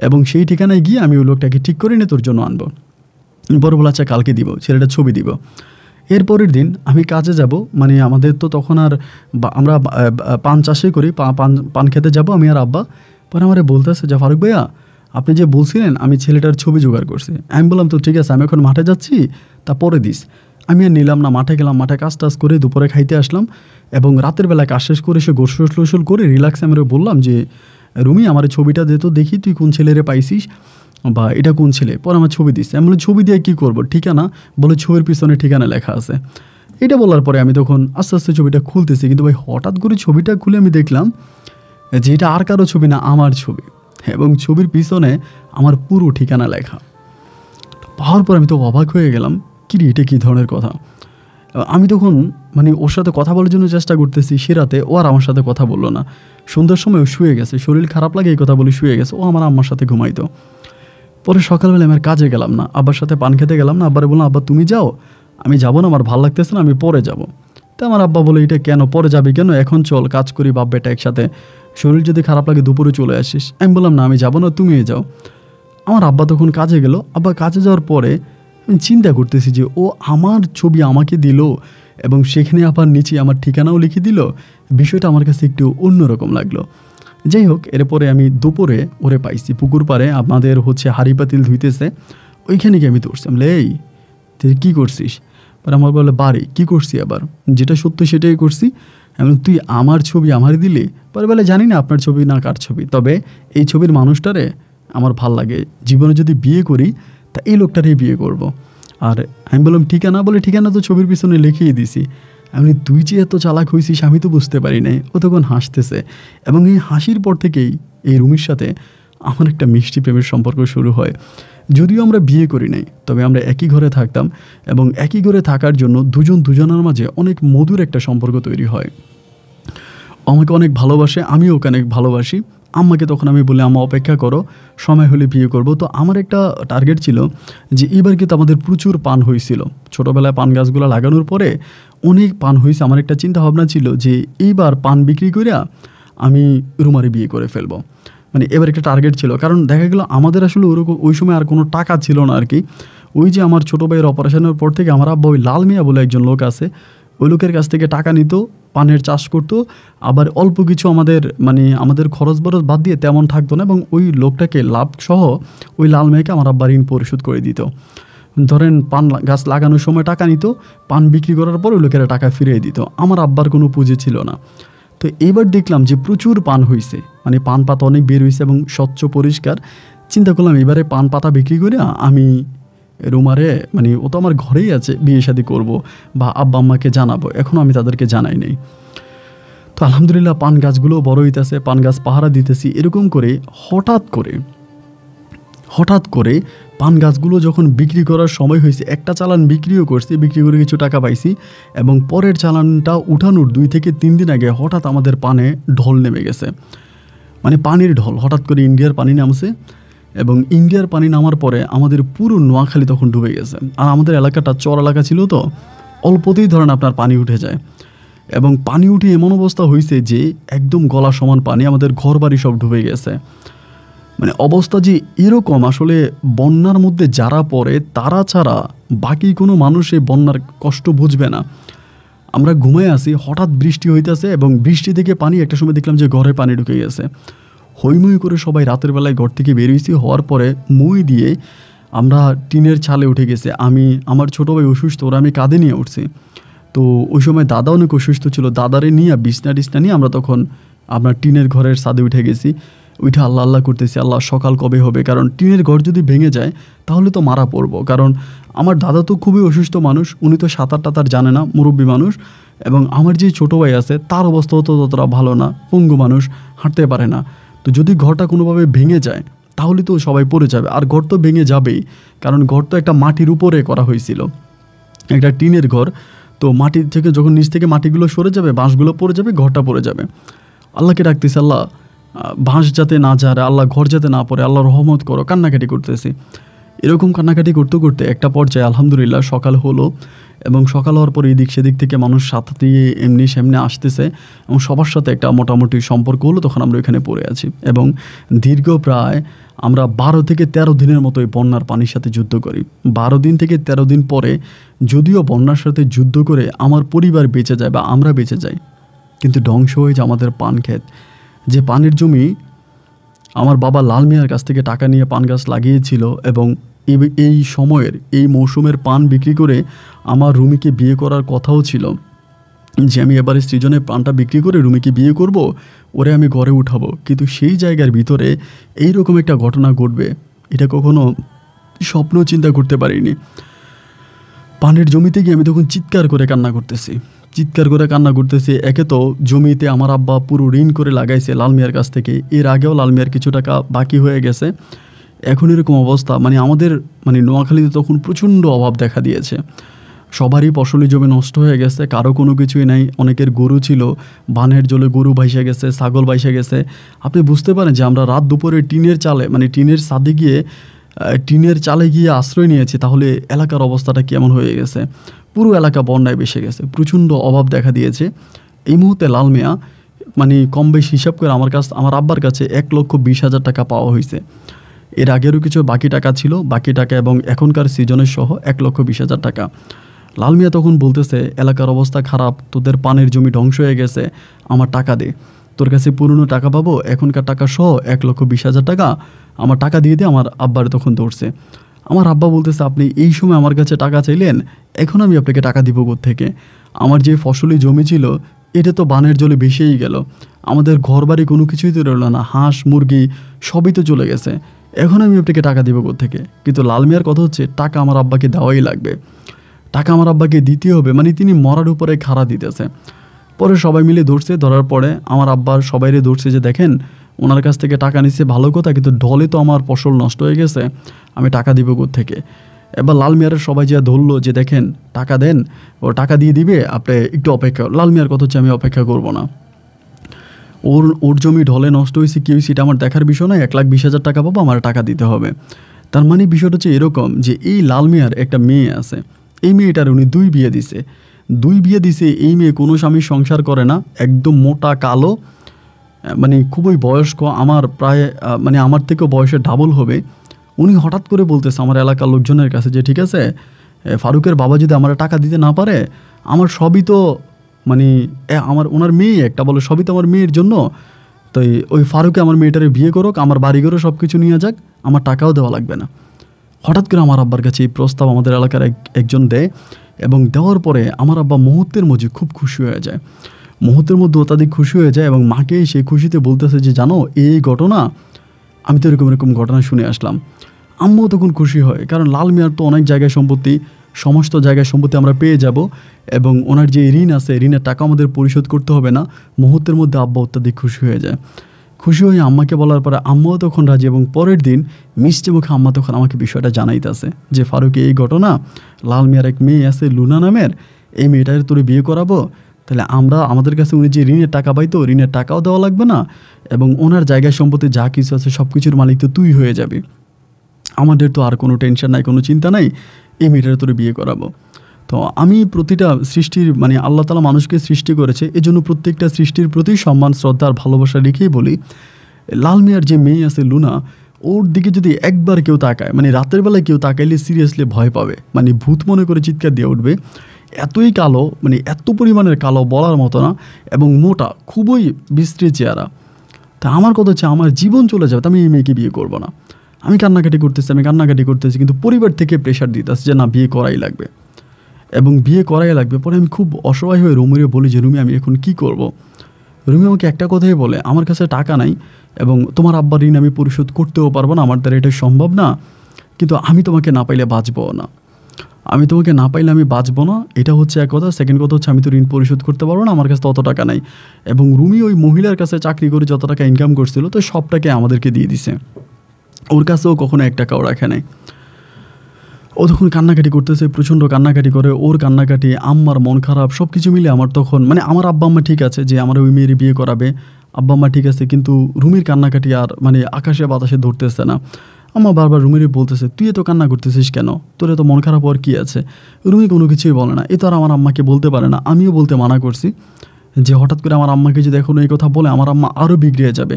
এবং সেই ঠিকানায় গিয়ে আমি ওই লোকটাকে ঠিক করে নিয়ে তোর জন্য আনবো। বড় বলে আচ্ছা কালকে দিব, ছেলেটার ছবি দিব। এরপরের দিন আমি কাজে যাব, মানে আমাদের তো তখন আর আমরা পান চাষই করি, পান খেতে যাব আমি আর আব্বা। পরে আমার বলতেছে যে ফারুক ভাইয়া আপনি যে বলছিলেন আমি ছেলেটার ছবি জোগাড় করছি। আমি বললাম তো ঠিক আছে আমি এখন মাঠে যাচ্ছি, তা পরে দিস। আমি আর নিলাম না, মাঠে গেলাম, মাঠে কাজ টাজ করে দুপুরে খাইতে আসলাম এবং রাতের বেলায় কাজ শেষ করে সে গোসল করে রিল্যাক্সে আমি বললাম যে রুমি আমার ছবিটা দে তো দেখি তুই কোন ছেলেরে পাইছিস বা এটা কোন ছেলে। পরে আমার ছবি দিস। আমি বলি ছবি দিয়ে কী করবো? ঠিকানা। বলে ছবির পিছনে ঠিকানা লেখা আছে। এটা বলার পরে আমি তখন আস্তে আস্তে ছবিটা খুলতেছি, কিন্তু ভাই হঠাৎ করে ছবিটা খুলে আমি দেখলাম যে এটা আর কারো ছবি না, আমার ছবি, এবং ছবির পিছনে আমার পুরো ঠিকানা লেখা। পাওয়ার পর আমি তো অবাক হয়ে গেলাম, কি রে এটা কী ধরনের কথা। আমি তখন মানে ওর সাথে কথা বলার জন্য চেষ্টা করতেছি, সে রাতে ও আর আমার সাথে কথা বললো না। সন্ধ্যার সময় ও শুয়ে গেছে, শরীর খারাপ লাগে এই কথা বলে শুয়ে গেছে, ও আমার আম্মার সাথে ঘুমাইতো। পরে সকালবেলা আমার কাজে গেলাম না, আব্বার সাথে পান খেতে গেলাম না, আব্বারে বললাম আব্বা তুমি যাও, আমি যাবো না, আমার ভালো লাগতেছে না, আমি পরে যাব। তো আমার আব্বা বলে এটা কেন, পরে যাবি কেন, এখন চল কাজ করি বাপ বেটা একসাথে, শরীর যদি খারাপ লাগে দুপুরে চলে আসিস। আমি বললাম না আমি যাবো না, তুমি যাও। আমার আব্বা তখন কাজে গেল। আব্বা কাজে যাওয়ার পরে আমি চিন্তা করতেছি যে ও আমার ছবি আমাকে দিল এবং সেখানে আবার নিচে আমার ঠিকানাও লিখে দিল, বিষয়টা আমার কাছে একটু অন্যরকম লাগলো। যাই হোক, এরপরে আমি দুপুরে ওরে পাইছি পুকুর পাড়ে, আমাদের হাঁড়ি পাতিল ধুইতেছে, ওইখানে গিয়ে আমি ধরছি। আমি এই তুই কী করছিস? পরে আমার বলে বাড়ি কী করছি, আবার যেটা সত্য সেটাই করছি। এবং তুই আমার ছবি আমার দিলি? পরে বলে জানি না আপনার ছবি না কার ছবি, তবে এই ছবির মানুষটারে আমার ভাল লাগে, জীবনে যদি বিয়ে করি তা এই লোকটারই বিয়ে করব। আর আমি বললাম ঠিকানা? বলে ঠিকানা তো ছবির পিছনে লিখিয়ে দিছি। আমি তুই যে এত চালাক হয়েছিস আমি তো বুঝতে পারি নাই। ও তখন হাসতেছে এবং এই হাসির পর থেকেই এই রুমির সাথে আমার একটা মিষ্টি প্রেমের সম্পর্ক শুরু হয়। যদিও আমরা বিয়ে করি নাই, তবে আমরা একই ঘরে থাকতাম এবং একই ঘরে থাকার জন্য দুজনের মাঝে অনেক মধুর একটা সম্পর্ক তৈরি হয়। আমাকে অনেক ভালোবাসে, আমিও ওকে অনেক ভালোবাসি। আম্মাকে তখন আমি বলি আম্মা অপেক্ষা করো, সময় হলে বিয়ে করব। তো আমার একটা টার্গেট ছিল যে এবার কিন্তু আমাদের প্রচুর পান হয়েছিল, ছোটোবেলায় পান গাছগুলো লাগানোর পরে অনেক পান হয়েছে। আমার একটা চিন্তা ভাবনা ছিল যে এইবার পান বিক্রি করে আমি রুমারে বিয়ে করে ফেলবো, মানে এবার একটা টার্গেট ছিল। কারণ দেখা গেল আমাদের আসলে ওরকম ওই সময় আর কোনো টাকা ছিল না আর কি। ওই যে আমার ছোটো ভাইয়ের অপারেশনের পর থেকে আমার আব্বা ওই লাল মিয়া বলে একজন লোক আছে, ওই লোকের কাছ থেকে টাকা নিত, পানের চাষ করতো, আবার অল্প কিছু আমাদের খরচ বরচ বাদ দিয়ে তেমন থাকতো না, এবং ওই লোকটাকে লাভ সহ ওই লাল মেয়েকে আমার আব্বা ঋণ পরিশোধ করে দিত। ধরেন পান গাছ লাগানোর সময় টাকা নিত, পান বিক্রি করার পর ওই লোকেরা টাকা ফিরিয়ে দিত। আমার আব্বার কোনো পুঁজি ছিল না। তো এইবার দেখলাম যে প্রচুর পান হয়েছে, মানে পান পাতা অনেক বের হয়েছে এবং স্বচ্ছ পরিষ্কার। চিন্তা করলাম এবারে পান পাতা বিক্রি করে আমি রুমারে, ও তো আমার ঘরেই আছে, বিয়ে শাদী করবো বা আব্বা আম্মাকে জানাবো, এখনও আমি তাদেরকে জানাই নাই। তো আলহামদুলিল্লাহ পান গাছগুলো বড় হইতেছে, পান গাছ পাহারা দিতেছি। এরকম করে হঠাৎ করে পান গাছগুলো যখন বিক্রি করার সময় হয়েছে, একটা চালান বিক্রিও করছি, বিক্রি করে কিছু টাকা পাইছি, এবং পরের চালানটা উঠানোর 2 থেকে 3 দিন আগে হঠাৎ আমাদের পানে ঢল নেমে গেছে, পানির ঢল। হঠাৎ করে ইন্ডিয়ার পানি নামছে, এবং ইন্ডিয়ার পানি নামার পরে আমাদের পুরো নোয়াখালী তখন ডুবে গেছে। আর আমাদের এলাকাটা চর এলাকা ছিল, তো অল্পতেই ধরেন আপনার পানি উঠে যায়, এবং পানি উঠে এমন অবস্থা হয়েছে যে একদম গলা সমান পানি, আমাদের ঘর বাড়ি সব ডুবে গেছে। অবস্থা যে এরকম, আসলে বন্যার মধ্যে যারা পড়ে তারা ছাড়া বাকি কোনো মানুষ এই বন্যার কষ্ট বুঝবে না। আমরা ঘুমায় আছি, হঠাৎ বৃষ্টি হইতেছে, এবং বৃষ্টি থেকে পানি একটা সময় দেখলাম যে ঘরে পানি ঢুকে গেছে। হইমই করে সবাই রাতের বেলায় ঘর থেকে বেরিয়েছি, হওয়ার পরে মই দিয়ে আমরা টিনের ছালে উঠে গেছে। আমার ছোটো ভাই অসুস্থ, ওরা আমি কাঁধে নিয়ে উঠছি। তো ওই সময় দাদা অনেক অসুস্থ ছিল, দাদারে নিয়ে বিছনা নিয়ে আমরা তখন আপনার টিনের ঘরের ছাদে উঠে গেছি। ওইটা আল্লাহ আল্লাহ করতেছি, আল্লাহ সকাল কবে হবে, কারণ টিনের ঘর যদি ভেঙে যায় তাহলে তো মারা পড়বো। কারণ আমার দাদা তো খুবই অসুস্থ মানুষ, উনি তো সাঁতার টাতার জানে না, মুরব্বী মানুষ, এবং আমার যে ছোটো ভাই আছে তার অবস্থাও তো ততটা ভালো না, পঙ্গু মানুষ, হাঁটতে পারে না। তো যদি ঘরটা কোনোভাবে ভেঙে যায় তাহলে তো সবাই পড়ে যাবে, আর ঘর তো ভেঙে যাবেই, কারণ ঘর তো একটা মাটির উপরে করা হয়েছিল, একটা টিনের ঘর। তো মাটির থেকে যখন নিচ থেকে মাটিগুলো সরে যাবে, বাঁশগুলো পড়ে যাবে, ঘরটা পড়ে যাবে। আল্লাহকে ডাকতেছি, আল্লাহ বাঁশ যাতে না যায়, আল্লাহ ঘর যাতে না পড়ে, আল্লাহ রহমত করো, কান্নাকাটি করতেছি। এরকম কান্নাকাটি করতে করতে একটা পর্যায়ে আলহামদুলিল্লাহ সকাল হলো, এবং সকাল হওয়ার পর এদিক সেদিক থেকে মানুষ সাথে দিয়ে এমনি সেমনি আসতেছে, এবং সবার সাথে একটা মোটামুটি সম্পর্ক হলো। তখন আমরা এখানে পড়ে আছি, এবং দীর্ঘ প্রায় আমরা 12 থেকে 13 দিনের মতো এই বন্যার পানির সাথে যুদ্ধ করি। 12 দিন থেকে 13 দিন পরে যদিও বন্যার সাথে যুদ্ধ করে আমার পরিবার বেঁচে যায় বা আমরা বেঁচে যাই, কিন্তু ধ্বংস হয়ে যায় আমাদের পান ক্ষেত। যে পানের জমি আমার বাবা লাল মিয়ার কাছ থেকে টাকা নিয়ে পান গাছ লাগিয়েছিল, এবং এই সময়ের এই মৌসুমের পান বিক্রি করে আমার রুমিকে বিয়ে করার কথাও ছিল, যে আমি এবারে সৃজনের পানটা বিক্রি করে রুমিকে বিয়ে করব, ওরে আমি ঘরে উঠাবো। কিন্তু সেই জায়গার ভিতরে এইরকম একটা ঘটনা ঘটবে এটা কখনো স্বপ্ন চিন্তা করতে পারিনি। পানের জমিতে গিয়ে আমি তখন চিৎকার করে কান্না করতেছি। একে তো জমিতে আমার আব্বা পুরো ঋণ করে লাগাইছে লাল মিয়ার কাছ থেকে, এর আগেও লাল মিয়ার কিছু টাকা বাকি হয়ে গেছে। এখন এরকম অবস্থা, আমাদের নোয়াখালীতে তখন প্রচণ্ড অভাব দেখা দিয়েছে, সবারই ফসলি জমি নষ্ট হয়ে গেছে, কারো কোনো কিছুই নাই। অনেকের গরু ছিল, বানের জলে গরু ভাইসা গেছে, ছাগল ভাইসা গেছে। আপনি বুঝতে পারেন যে আমরা রাত দুপুরে টিনের ছাদে গিয়ে টিনের চালে গিয়ে আশ্রয় নিয়েছি, তাহলে এলাকার অবস্থাটা কেমন হয়ে গেছে। পুরো এলাকা বন্যায় ভেসে গেছে, প্রচণ্ড অভাব দেখা দিয়েছে। এই মুহূর্তে লাল মিয়া মানে কম বেশি হিসাব করে আমার আব্বার কাছে 1,20,000 টাকা পাওয়া হয়েছে। এর আগেরও কিছু বাকি টাকা ছিল, বাকি টাকা এবং এখনকার সিজনের সহ 1,20,000 টাকা। লাল মিয়া তখন বলতেছে, এলাকার অবস্থা খারাপ, তোদের পানের জমি ধ্বংস হয়ে গেছে, আমার টাকা দে, তোর কাছে পুরনো টাকা পাবো, এখনকার টাকা সহ 1,20,000 টাকা আমার টাকা দিয়ে আমার আব্বার তখন ধরছে। আমার আব্বা বলতেছে, আপনি এই সময় আমার কাছে টাকা চাইলেন, এখন আমি আপনাকে টাকা দিব কোত্থেকে? আমার যে ফসলি জমি ছিল এটা তো বানের জলে ভেসেই গেল, আমাদের ঘর বাড়ি কোনো কিছুই তো রইল না, হাঁস মুরগি সবই তো চলে গেছে, এখন আমি আপনাকে টাকা দিব কোত্থেকে? কিন্তু লাল মিয়ার কথা হচ্ছে, টাকা আমার আব্বাকে দেওয়াই লাগবে, টাকা আমার আব্বাকে দিতে হবে, মানে তিনি মরার উপরে খাড়া দিতেছে। পরে সবাই মিলে ধরছে, ধরার পরে আমার আব্বার সবাইরে ধরছে যে দেখেন ওনার কাছ থেকে টাকা নিচ্ছে ভালো কথা, কিন্তু ঢলে তো আমার ফসল নষ্ট হয়ে গেছে, আমি টাকা দিব কোত্থেকে? এবার লাল মিয়ারের সবাই যা ধরলো যে দেখেন টাকা দেন, ও টাকা দিয়ে দিবে, আপনি একটু অপেক্ষা। লাল মিয়ার কথা হচ্ছে আমি অপেক্ষা করব না, ওর জমি ঢলে নষ্ট হয়েছে কী হয়েছে এটা আমার দেখার বিষয় নয়, 1,20,000 টাকা পাবো, আমার টাকা দিতে হবে। তার মানে বিষয়টা হচ্ছে এরকম যে এই লাল মিয়ার একটা মেয়ে আছে, এই মেয়েটার উনি 2 বিয়ে দিছে। এই মেয়ে কোনো স্বামীর সংসার করে না, একদম মোটা কালো, মানে খুবই বয়স্ক, আমার প্রায় মানে আমার থেকেও বয়সে ডাবল হবে। উনি হঠাৎ করে বলতেছে আমার এলাকার লোকজনের কাছে যে ঠিক আছে, ফারুকের বাবা যদি আমার টাকা দিতে না পারে, আমার সবই তো মানে ওনার মেয়ে একটা বলে সবই তো আমার মেয়ের জন্য, তো ওই ফারুকে আমার মেয়েটারে বিয়ে করুক, আমার বাড়িঘরও সব কিছু নিয়ে যাক, আমার টাকাও দেওয়া লাগবে না। হঠাৎ করে আমার আব্বার কাছে এই প্রস্তাব আমাদের এলাকার একজন দেয়, এবং দেওয়ার পরে আমার আব্বা মুহূর্তের মধ্যে খুব খুশি হয়ে যায়, অত্যাধিক খুশি হয়ে যায়, এবং মাকে সেই খুশিতে বলতেছে যে জানো এই ঘটনা, আমি তো এরকম ঘটনা শুনে আসলাম। আম্মাও তখন খুশি হয়, কারণ লাল মিয়ার তো অনেক জায়গায় সম্পত্তি, সমস্ত জায়গায় সম্পত্তি আমরা পেয়ে যাব, এবং ওনার যে ঋণ আছে ঋণের টাকা আমাদের পরিশোধ করতে হবে না। মুহূর্তের মধ্যে আব্বা অত্যাধিক খুশি হয়ে যায়। খুশি হয়ে আম্মাকে বলার পরে আম্মাও তখন রাজি, এবং পরের দিন মিষ্টি মুখে আম্মা তখন আমাকে বিষয়টা জানাইতেছে যে ফারুকে এই ঘটনা, লাল মিয়ার এক মেয়ে আছে লুনা নামের, এই মেয়েটার তোরে বিয়ে করাবো, তাহলে আমাদের কাছে উনি যে ঋণের টাকা পাইতো ঋণের টাকাও দেওয়া লাগবে না, এবং ওনার জায়গায় সম্পত্তি যা কিছু আছে সব কিছুর মালিক তো তুই হয়ে যাবি, আমাদের তো আর কোনো টেনশন নাই, কোনো চিন্তা নাই, এই মেয়েটার তোরে বিয়ে করাবো। তো আমি প্রতিটা সৃষ্টির মানে আল্লাহ তাআলা মানুষকে সৃষ্টি করেছে, এজন্য প্রত্যেকটা সৃষ্টির প্রতি সম্মান শ্রদ্ধা আর ভালোবাসা রেখেই বলি, লাল মিয়ার যে মেয়ে আছে লুনা, ওর দিকে যদি একবার কেউ তাকায়, মানে রাতের বেলায় কেউ তাকাইলে সিরিয়াসলি ভয় পাবে, মানে ভূত মনে করে চিৎকার দিয়ে উঠবে, এতই কালো, মানে এত পরিমাণের কালো বলার মতো না, এবং মোটা, খুবই বিশ্রী চেহারা। তা আমার কথা হচ্ছে আমার জীবন চলে যাবে, আমি এই মেয়েকে বিয়ে করবো না। আমি কান্নাকাটি করতেছি, কিন্তু পরিবার থেকে প্রেশার দিতেছে যে না বিয়ে করাই লাগবে, এবং বিয়ে করাই লাগবে। পরে আমি খুব অসহায় হয়ে রুমিরে বলি যে রুমি আমি এখন কি করব? রুমি আমাকে একটা কথাই বলে, আমার কাছে টাকা নাই, এবং তোমার আব্বার ঋণ আমি পরিশোধ করতেও পারবো না, আমার দ্বারা এটা সম্ভব না, কিন্তু আমি তোমাকে না পাইলে বাঁচবো না, আমি বাঁচবো না, এটা হচ্ছে এক কথা। সেকেন্ড কথা হচ্ছে আমি তো ঋণ পরিশোধ করতে পারবো না, আমার কাছে তত টাকা নাই। এবং রুমি ওই মহিলার কাছে চাকরি করে যত টাকা ইনকাম করছিল তো সবটাকে আমাদেরকে দিয়ে দিছে, ওর কাছেও কখনো 1 টাকাও রাখে নাই। ও তখন কান্নাকাটি করতেছে, প্রচণ্ড কান্নাকাটি করে, ওর কান্নাকাটি, আম্মার মন খারাপ, সব কিছু মিলে আমার তখন মানে আমার আব্বা আম্মা ঠিক আছে যে আমার ওই মেয়ের বিয়ে করাবে, আব্বা আম্মা ঠিক আছে, কিন্তু রুমির কান্নাকাটি আর মানে আকাশে বাতাসে ধরতেছে না। আম্মা বারবার রুমিরে বলতেছে তুই এত কান্না করতেছিস কেন, তোর এত মন খারাপ হওয়ার কী আছে? রুমি কোনো কিছুই বলে না, এ তো আর আমার আম্মাকে বলতে পারে না, আমিও বলতে মানা করছি যে হঠাৎ করে আমার আম্মাকে যদি এখন এই কথা বলে আমার আম্মা আরও বিগড়ে যাবে,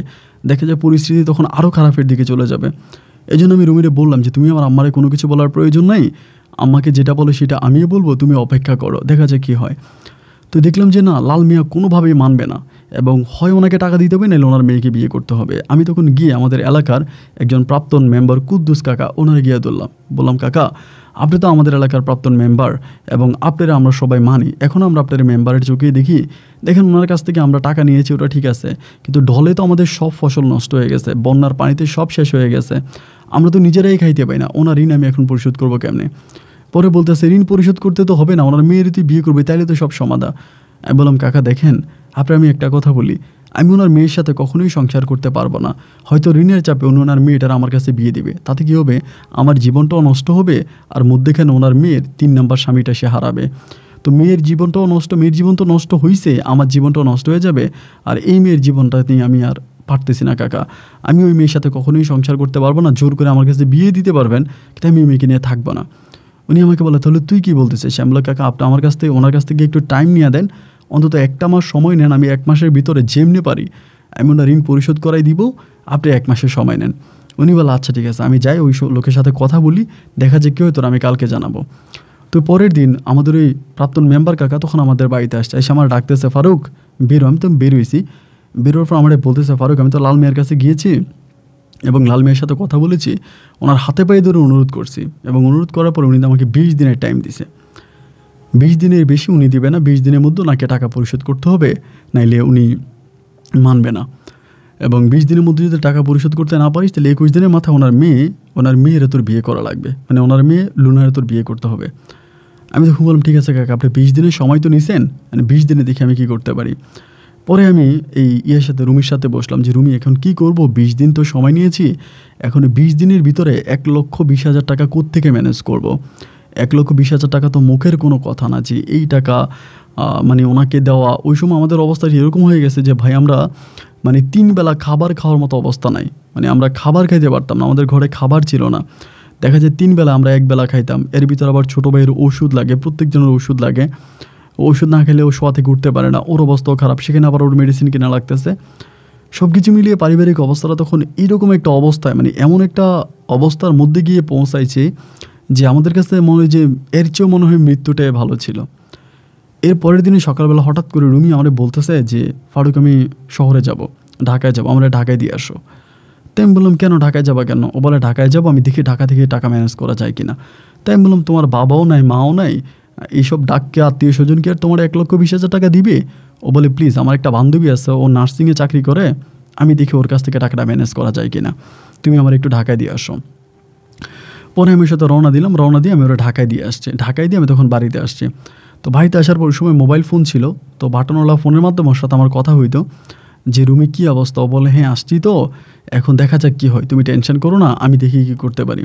দেখে যায় পরিস্থিতি তখন আরও খারাপের দিকে চলে যাবে। এই জন্য আমি রুমিরে বললাম যে তুমি আমার আম্মারে কোনো কিছু বলার প্রয়োজন নাই, আম্মাকে যেটা বলে সেটা আমিও বলবো, তুমি অপেক্ষা করো, দেখা যায় কী হয়। তো দেখলাম যে না, লাল মিয়া কোনোভাবেই মানবে না, এবং হয় ওনাকে টাকা দিতে হবে নাহলে ওনার মেয়েকে বিয়ে করতে হবে। আমি তখন গিয়ে আমাদের এলাকার একজন প্রাক্তন মেম্বার কুদ্দুস কাকা, ওনারে গিয়ে বললাম কাকা আপনি তো আমাদের এলাকার প্রাক্তন মেম্বার, এবং আপনারা আমরা সবাই মানি, এখন আমরা আপনার মেম্বারের চোখে দেখেন ওনার কাছ থেকে আমরা টাকা নিয়েছি, ওটা ঠিক আছে, কিন্তু ঢলে তো আমাদের সব ফসল নষ্ট হয়ে গেছে, বন্যার পানিতে সব শেষ হয়ে গেছে, আমরা তো নিজেরাই খাইতে পাই না, ওনার ঋণ আমি এখন পরিশোধ করবো কেমনে? পরে বলতেছে ঋণ পরিশোধ করতে তো হবে না, ওনার মেয়ের তুই বিয়ে করবে, তাইলে তো সব সমাধান। আমি বললাম কাকা দেখেন আমি একটা কথা বলি, আমি ওনার মেয়ের সাথে কখনোই সংসার করতে পারবো না, হয়তো ঋণের চাপে ওনার মেয়েটার আমার কাছে বিয়ে দিবে, তাতে কী হবে, আমার জীবনটাও নষ্ট হবে, আর মধ্যেখানে ওনার মেয়ের 3 নম্বর স্বামীটা সে হারাবে। তো মেয়ের জীবন তো নষ্ট হয়েছে, আমার জীবনটাও নষ্ট হয়ে যাবে, আর এই মেয়ের জীবনটা নিয়ে আমি আর পারতেছি না কাকা, আমি ওই মেয়ের সাথে কখনোই সংসার করতে পারবো না, জোর করে আমার কাছে বিয়ে দিতে পারবেন, কিন্তু আমি মেয়েকে নিয়ে থাকবো না। উনি আমাকে বলে, তাহলে তুই কী বলতেছিস? আমি বললাম, কাকা আপনি আমার কাছ থেকে ওনার কাছ থেকে একটু টাইম নিয়ে দেন, অন্তত 1 মাস সময় নেন, আমি 1 মাসের ভিতরে যেমনি পারি আমি ওনার ঋণ পরিশোধ করাই দিব, আপনি 1 মাসের সময় নেন। উনি বলে আচ্ছা ঠিক আছে, আমি যাই ওই লোকের সাথে কথা বলি, দেখা যায় কী হয় তোর আমি কালকে জানাবো। তো পরের দিন আমাদের ওই প্রাক্তন মেম্বার কাকা তখন আমাদের বাড়িতে আসছে, এসে আমার ডাকতেছে, ফারুক বেরো। আমি তো বেরোইছি, বেরোর পর আমার বলতেছে, ফারুক আমি তো লাল মিয়ার কাছে গিয়েছি এবং লাল মিয়ার সাথে কথা বলেছি, ওনার হাতে পায়ে ধরে অনুরোধ করছি, এবং অনুরোধ করার পর উনি আমাকে 20 দিনের টাইম দিছে। 20 দিনের বেশি উনি দিবে না, 20 দিনের মধ্যে ওনাকে টাকা পরিশোধ করতে হবে, নাইলে উনি মানবে না। এবং 20 দিনের মধ্যে যদি টাকা পরিশোধ করতে না পারিস তাহলে 21 দিনের মাথায় ওনার মেয়ের তোর বিয়ে করা লাগবে, মানে ওনার মেয়ে লুনার তোর বিয়ে করতে হবে। আমি তখন বললাম ঠিক আছে কাকা, আপনি 20 দিনের সময় তো নিছেন, মানে 20 দিনে দেখি আমি কী করতে পারি। পরে আমি এই সাথে রুমির সাথে বসলাম যে রুমি এখন কি করব, 20 দিন তো সময় নিয়েছি, এখন 20 দিনের ভিতরে 1,20,000 টাকা কোত্থেকে ম্যানেজ করব। 1,20,000 টাকা তো মুখের কোনো কথা না যে এই টাকা মানে ওনাকে দেওয়া। ওই সময় আমাদের অবস্থা এরকম হয়ে গেছে যে ভাই আমরা মানে 3 বেলা খাবার খাওয়ার মতো অবস্থা নাই, মানে আমরা খাবার খাইতে পারতাম না, আমাদের ঘরে খাবার ছিল না। দেখা যায় 3 বেলা আমরা 1 বেলা খাইতাম, এর ভিতরে আবার ছোটো ভাইয়ের ওষুধ লাগে, প্রত্যেকজনের ওষুধ লাগে, ওষুধ না খেলে ও শোয়া থেকে উঠতে পারে না, ওর অবস্থাও খারাপ, সেখানে আবার ওর মেডিসিন কেনা লাগতেছে। সব কিছু মিলিয়ে পারিবারিক অবস্থাটা তখন এইরকম একটা অবস্থায়, মানে এমন একটা অবস্থার মধ্যে গিয়ে পৌঁছাইছে যে আমাদের কাছে মনে হয় যে এর চেয়েও মনে হয় মৃত্যুটাই ভালো ছিল। এর পরের দিনে সকালবেলা হঠাৎ করে রুমি আমাদের বলতেছে যে ফারুক আমি শহরে যাব, ঢাকায় যাব, আমরা ঢাকায় দিয়ে আসো। তাই আমি বললাম কেন ঢাকায় যাবা কেন? ও বলে ঢাকায় যাবো, আমি দেখি ঢাকা থেকে টাকা ম্যানেজ করা যায় কিনা। তাই আমি বললাম তোমার বাবাও নাই মাও নাই, এইসব ডাককে আত্মীয় স্বজনকে আর তোমার 1,20,000 টাকা দিবে? ও বলে প্লিজ আমার একটা বান্ধবী আছে, ও নার্সিংয়ে চাকরি করে, আমি দেখি ওর কাছ থেকে টাকাটা ম্যানেজ করা যায় কিনা, তুমি আমার একটু ঢাকায় দিয়ে আসো। পরে আমি সাথে রওনা দিলাম, রওনা দিয়ে আমি ওরা ঢাকায় দিয়ে আসছি, ঢাকায় দিয়ে আমি তখন বাড়িতে আসছি। তো বাড়িতে আসার পর ওই সময় মোবাইল ফোন ছিল, তো বাটনওয়ালা ফোনের মাধ্যমে ওর সাথে আমার কথা হইতো যে রুমি কী অবস্থা? ও বলে হ্যাঁ আসছি, তো এখন দেখা যাক কী হয়, তুমি টেনশন করো না, আমি দেখি কী করতে পারি।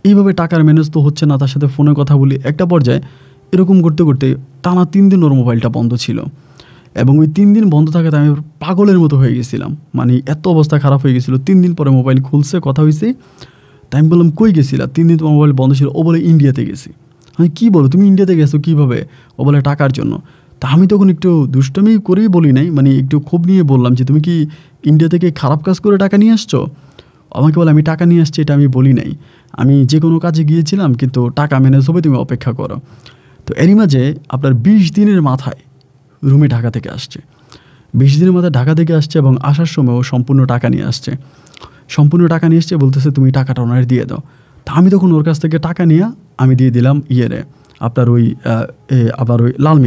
এইভাবে টাকার ম্যানেজ তো হচ্ছে না, তার সাথে ফোনে কথা বলি। একটা পর্যায়ে এরকম করতে করতে টানা 3 দিন ওর মোবাইলটা বন্ধ ছিল, এবং ওই 3 দিন বন্ধ থাকাতে আমি পাগলের মতো হয়ে গেছিলাম, মানে এত অবস্থা খারাপ হয়ে গেছিলো। 3 দিন পরে মোবাইল খুলছে, কথা হয়েছে। তাই আমি বললাম কই গেছিলা? 3 দিন তোমার মোবাইল বন্ধ ছিল। ও বলে ইন্ডিয়াতে গেছি। আমি কী বলো, তুমি ইন্ডিয়াতে গেছো কীভাবে? ও বলে টাকার জন্য। তা আমি তখন একটু দুষ্টমি করেই বলি নাই, মানে একটু ক্ষোভ নিয়ে বললাম যে তুমি কি ইন্ডিয়া থেকে খারাপ কাজ করে টাকা নিয়ে আসছো? আমাকে বলে আমি টাকা নিয়ে আসছি এটা আমি বলি নাই, আমি যে কোনো কাজে গিয়েছিলাম, কিন্তু টাকা ম্যানেজ হবে, তুমি অপেক্ষা করো। তো এরই মাঝে আপনার 20 দিনের মাথায় রুমে ঢাকা থেকে আসছে, 20 দিনের মাথায় ঢাকা থেকে আসছে, এবং আসার সময় ও সম্পূর্ণ টাকা নিয়ে আসছে, সম্পূর্ণ টাকা নিয়ে এসছে। বলতেছে তুমি টাকাটা ওনার দিয়ে দাও। তা আমি তখন ওর কাছ থেকে টাকা নিয়ে আমি দিয়ে দিলাম আপনার ওই আবার ওই লাল